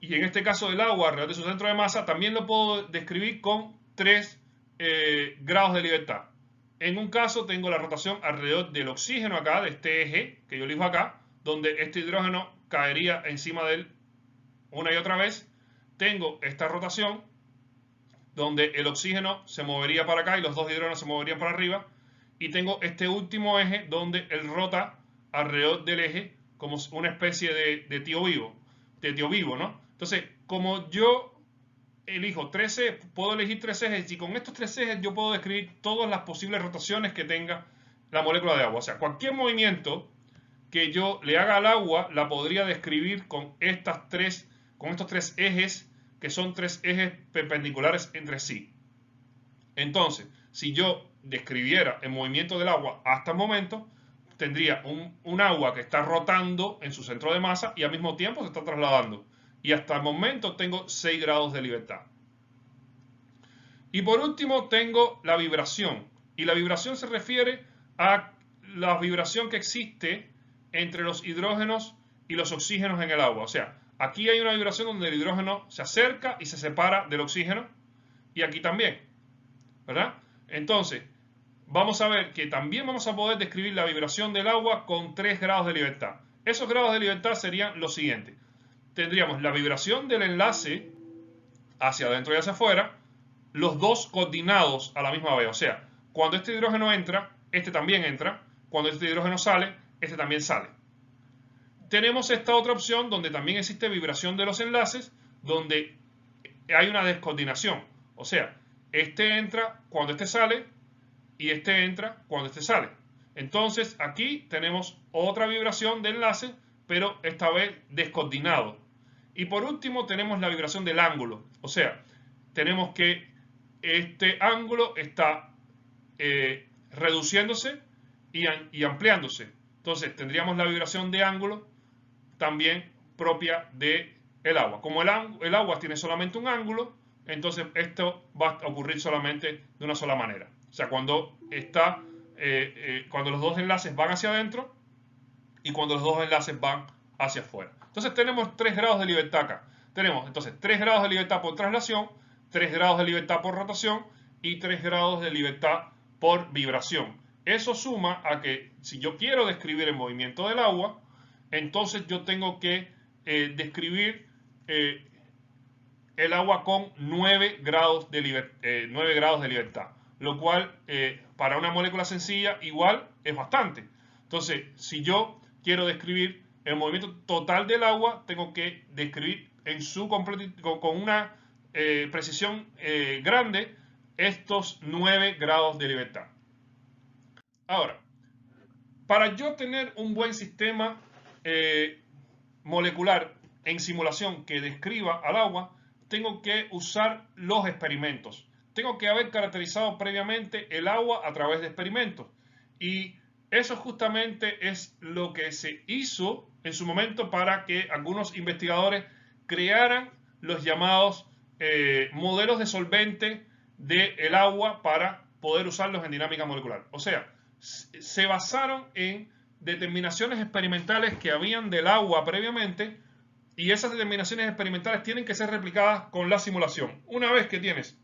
y en este caso del agua alrededor de su centro de masa, también lo puedo describir con 3 grados de libertad. En un caso tengo la rotación alrededor del oxígeno acá, de este eje que yo elijo acá, donde este hidrógeno caería encima de él una y otra vez. Tengo esta rotación donde el oxígeno se movería para acá y los dos hidrógenos se moverían para arriba. Y tengo este último eje donde él rota alrededor del eje como una especie de tío vivo, ¿no? Entonces, como yo elijo 3 ejes, puedo elegir 3 ejes, y con estos 3 ejes yo puedo describir todas las posibles rotaciones que tenga la molécula de agua. O sea, cualquier movimiento que yo le haga al agua la podría describir con estos 3 ejes, que son 3 ejes perpendiculares entre sí. Entonces, si yo describiera el movimiento del agua hasta el momento, tendría un agua que está rotando en su centro de masa y al mismo tiempo se está trasladando. Y hasta el momento tengo 6 grados de libertad. Y por último tengo la vibración. Y la vibración se refiere a la vibración que existe entre los hidrógenos y los oxígenos en el agua. O sea, aquí hay una vibración donde el hidrógeno se acerca y se separa del oxígeno, y aquí también, ¿verdad? Entonces, vamos a ver que también vamos a poder describir la vibración del agua con 3 grados de libertad. Esos grados de libertad serían los siguientes. Tendríamos la vibración del enlace hacia adentro y hacia afuera, los dos coordinados a la misma vez. O sea, cuando este hidrógeno entra, este también entra. Cuando este hidrógeno sale, este también sale. Tenemos esta otra opción donde también existe vibración de los enlaces, donde hay una descoordinación. O sea, este entra cuando este sale y este entra cuando este sale. Entonces aquí tenemos otra vibración de enlace, pero esta vez descoordinado. Y por último tenemos la vibración del ángulo. O sea, tenemos que este ángulo está reduciéndose y ampliándose. Entonces tendríamos la vibración de ángulo también propia del agua. Como el agua tiene solamente un ángulo, entonces esto va a ocurrir solamente de una sola manera. O sea, cuando los dos enlaces van hacia adentro y cuando los dos enlaces van hacia afuera. Entonces tenemos 3 grados de libertad acá. Tenemos entonces 3 grados de libertad por traslación, 3 grados de libertad por rotación y 3 grados de libertad por vibración. Eso suma a que si yo quiero describir el movimiento del agua, entonces yo tengo que describir el agua con 9 grados de libertad, lo cual para una molécula sencilla igual es bastante. Entonces, si yo quiero describir el movimiento total del agua, tengo que describir en su con una precisión grande estos 9 grados de libertad. Ahora, para yo tener un buen sistema molecular en simulación que describa al agua, tengo que usar los experimentos. Tengo que haber caracterizado previamente el agua a través de experimentos. Y eso justamente es lo que se hizo en su momento para que algunos investigadores crearan los llamados modelos de solvente del agua para poder usarlos en dinámica molecular. O sea, se basaron en determinaciones experimentales que habían del agua previamente, y esas determinaciones experimentales tienen que ser replicadas con la simulación. Una vez que tienes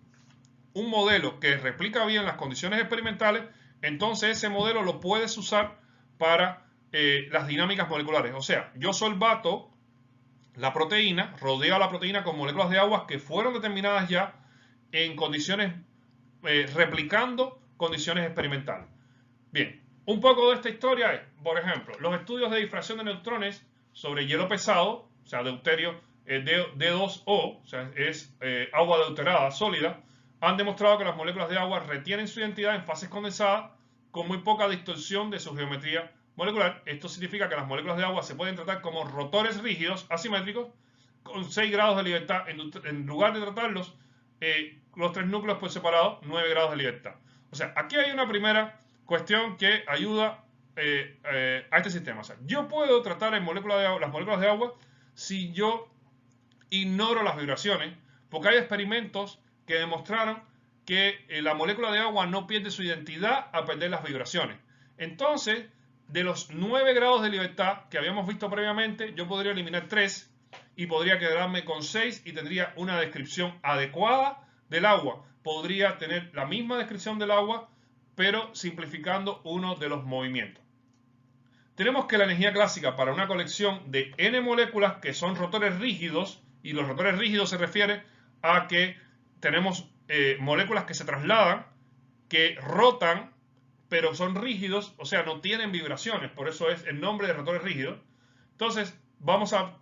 un modelo que replica bien las condiciones experimentales, entonces ese modelo lo puedes usar para las dinámicas moleculares. O sea, yo solvato la proteína, rodeo a la proteína con moléculas de agua que fueron determinadas ya en condiciones, replicando condiciones experimentales. Bien, un poco de esta historia es, por ejemplo, los estudios de difracción de neutrones sobre hielo pesado, o sea, deuterio D2O, o sea, es agua deuterada sólida, han demostrado que las moléculas de agua retienen su identidad en fases condensadas con muy poca distorsión de su geometría molecular. Esto significa que las moléculas de agua se pueden tratar como rotores rígidos asimétricos con 6 grados de libertad, en lugar de tratarlos los 3 núcleos por separado, 9 grados de libertad. O sea, aquí hay una primera cuestión que ayuda a este sistema. O sea, yo puedo tratar las moléculas de agua si yo ignoro las vibraciones, porque hay experimentos que demostraron que la molécula de agua no pierde su identidad al perder las vibraciones. Entonces, de los 9 grados de libertad que habíamos visto previamente, yo podría eliminar 3 y podría quedarme con 6 y tendría una descripción adecuada del agua. Podría tener la misma descripción del agua, pero simplificando uno de los movimientos. Tenemos que la energía clásica para una colección de n moléculas que son rotores rígidos, y los rotores rígidos se refiere a que tenemos moléculas que se trasladan, que rotan, pero son rígidos, o sea, no tienen vibraciones, por eso es el nombre de rotores rígidos. Entonces, vamos a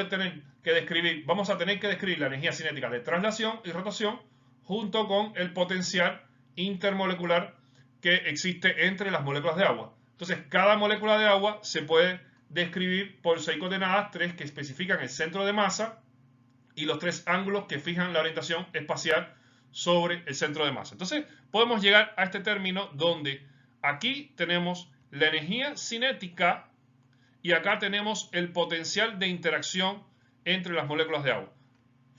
tener que describir la energía cinética de traslación y rotación junto con el potencial intermolecular que existe entre las moléculas de agua. Entonces, cada molécula de agua se puede describir por 6 coordenadas, 3 que especifican el centro de masa y los 3 ángulos que fijan la orientación espacial sobre el centro de masa. Entonces, podemos llegar a este término donde aquí tenemos la energía cinética y acá tenemos el potencial de interacción entre las moléculas de agua.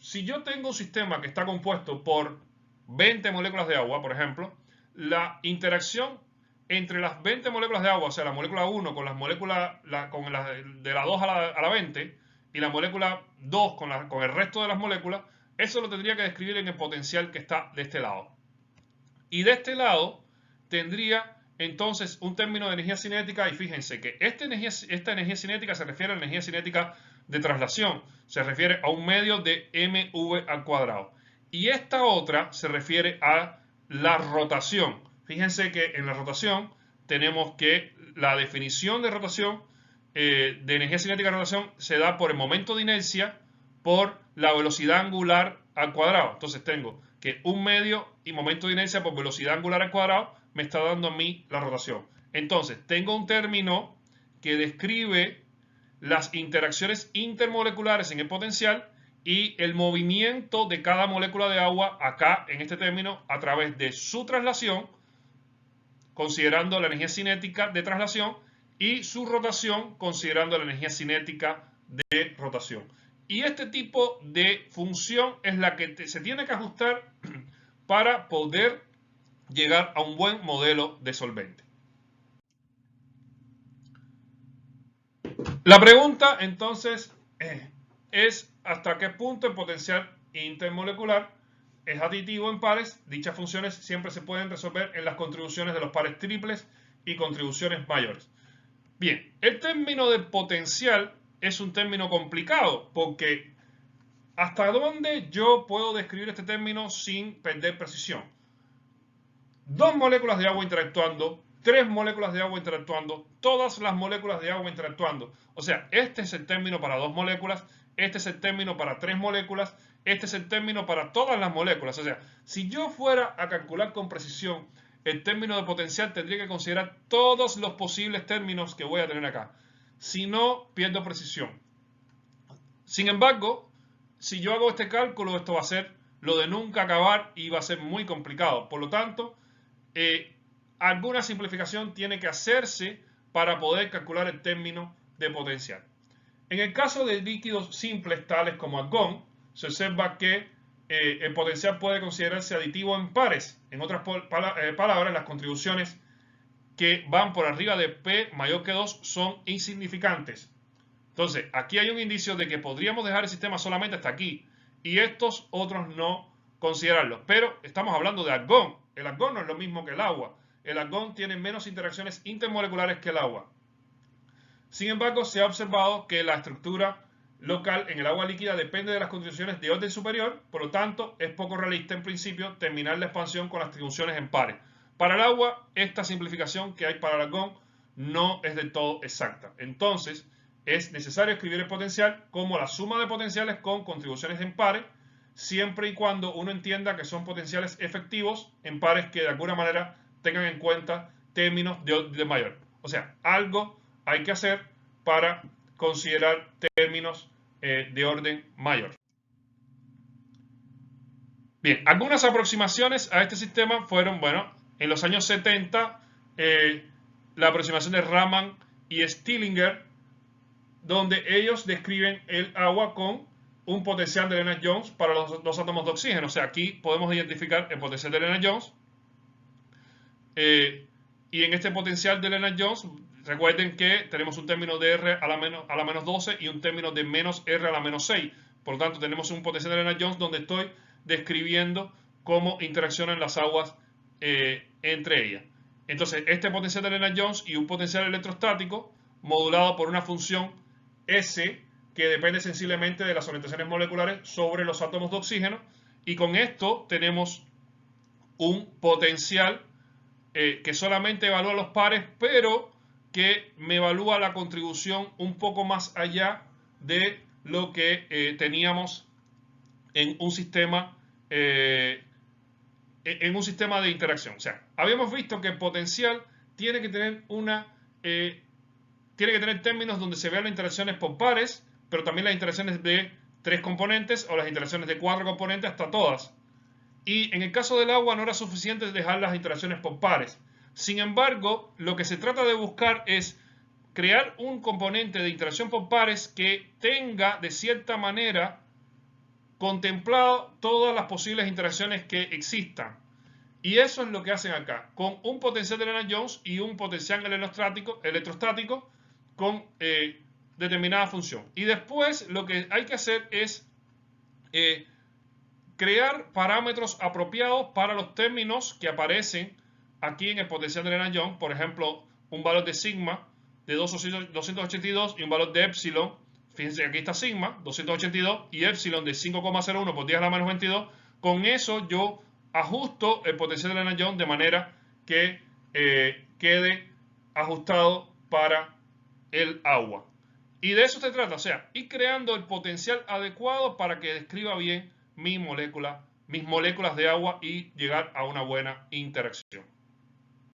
Si yo tengo un sistema que está compuesto por 20 moléculas de agua, por ejemplo, la interacción entre las 20 moléculas de agua, o sea, la molécula 1 con las moléculas de la 2 a la 20 y la molécula 2 con el resto de las moléculas, eso lo tendría que describir en el potencial que está de este lado. Y de este lado tendría entonces un término de energía cinética, y fíjense que esta energía cinética se refiere a la energía cinética de traslación, se refiere a un medio de mv al cuadrado. Y esta otra se refiere a la rotación. Fíjense que en la rotación tenemos que la definición de rotación, de energía cinética de rotación, se da por el momento de inercia por la velocidad angular al cuadrado. Entonces tengo que un medio y momento de inercia por velocidad angular al cuadrado me está dando a mí la rotación. Entonces tengo un término que describe las interacciones intermoleculares en el potencial y el movimiento de cada molécula de agua acá en este término a través de su traslación, considerando la energía cinética de traslación, y su rotación considerando la energía cinética de rotación. Y este tipo de función es la que se tiene que ajustar para poder llegar a un buen modelo de solvente. La pregunta entonces es hasta qué punto el potencial intermolecular es aditivo en pares, dichas funciones siempre se pueden resolver en las contribuciones de los pares triples y contribuciones mayores. Bien, el término de potencial es un término complicado porque ¿hasta dónde yo puedo describir este término sin perder precisión? Dos moléculas de agua interactuando, tres moléculas de agua interactuando, todas las moléculas de agua interactuando. O sea, este es el término para dos moléculas, este es el término para tres moléculas, este es el término para todas las moléculas. O sea, si yo fuera a calcular con precisión el término de potencial, tendría que considerar todos los posibles términos que voy a tener acá. Si no, pierdo precisión. Sin embargo, si yo hago este cálculo, esto va a ser lo de nunca acabar y va a ser muy complicado. Por lo tanto, alguna simplificación tiene que hacerse para poder calcular el término de potencial. En el caso de líquidos simples tales como argón, se observa que el potencial puede considerarse aditivo en pares. En otras palabras, las contribuciones que van por arriba de P mayor que 2 son insignificantes. Entonces, aquí hay un indicio de que podríamos dejar el sistema solamente hasta aquí y estos otros no considerarlos. Pero estamos hablando de argón. El argón no es lo mismo que el agua. El argón tiene menos interacciones intermoleculares que el agua. Sin embargo, se ha observado que la estructura local en el agua líquida depende de las contribuciones de orden superior, por lo tanto, es poco realista en principio terminar la expansión con las distribuciones en pares. Para el agua, esta simplificación que hay para el argón no es del todo exacta. Entonces, es necesario escribir el potencial como la suma de potenciales con contribuciones en pares, siempre y cuando uno entienda que son potenciales efectivos en pares que de alguna manera tengan en cuenta términos de orden mayor. O sea, algo hay que hacer para considerar términos de orden mayor. Bien, algunas aproximaciones a este sistema fueron, bueno, en los años 70, la aproximación de Raman y Stillinger, donde ellos describen el agua con un potencial de Lennard-Jones para los dos átomos de oxígeno. O sea, aquí podemos identificar el potencial de Lennard-Jones. Y en este potencial de Lennard-Jones, recuerden que tenemos un término de R a la menos 12 y un término de menos R a la menos 6. Por lo tanto, tenemos un potencial de Lennard-Jones donde estoy describiendo cómo interaccionan las aguas entre ellas. Entonces, este potencial de Lennard-Jones y un potencial electrostático modulado por una función S que depende sensiblemente de las orientaciones moleculares sobre los átomos de oxígeno. Y con esto tenemos un potencial que solamente evalúa los pares, pero que me evalúa la contribución un poco más allá de lo que teníamos en un sistema de interacción. O sea, habíamos visto que el potencial tiene que tener términos donde se vean las interacciones por pares, pero también las interacciones de 3 componentes o las interacciones de 4 componentes hasta todas. Y en el caso del agua no era suficiente dejar las interacciones por pares. Sin embargo, lo que se trata de buscar es crear un componente de interacción por pares que tenga de cierta manera contemplado todas las posibles interacciones que existan. Y eso es lo que hacen acá, con un potencial de Lennard-Jones y un potencial electrostático con determinada función. Y después lo que hay que hacer es crear parámetros apropiados para los términos que aparecen aquí en el potencial de Lennard-Jones. Por ejemplo, un valor de sigma de 282 y un valor de epsilon. Fíjense, aquí está sigma, 282, y epsilon de 5,01 por 10 a la menos 22. Con eso yo ajusto el potencial de Lennard-Jones de manera que quede ajustado para el agua. Y de eso se trata, o sea, ir creando el potencial adecuado para que describa bien mis moléculas de agua y llegar a una buena interacción.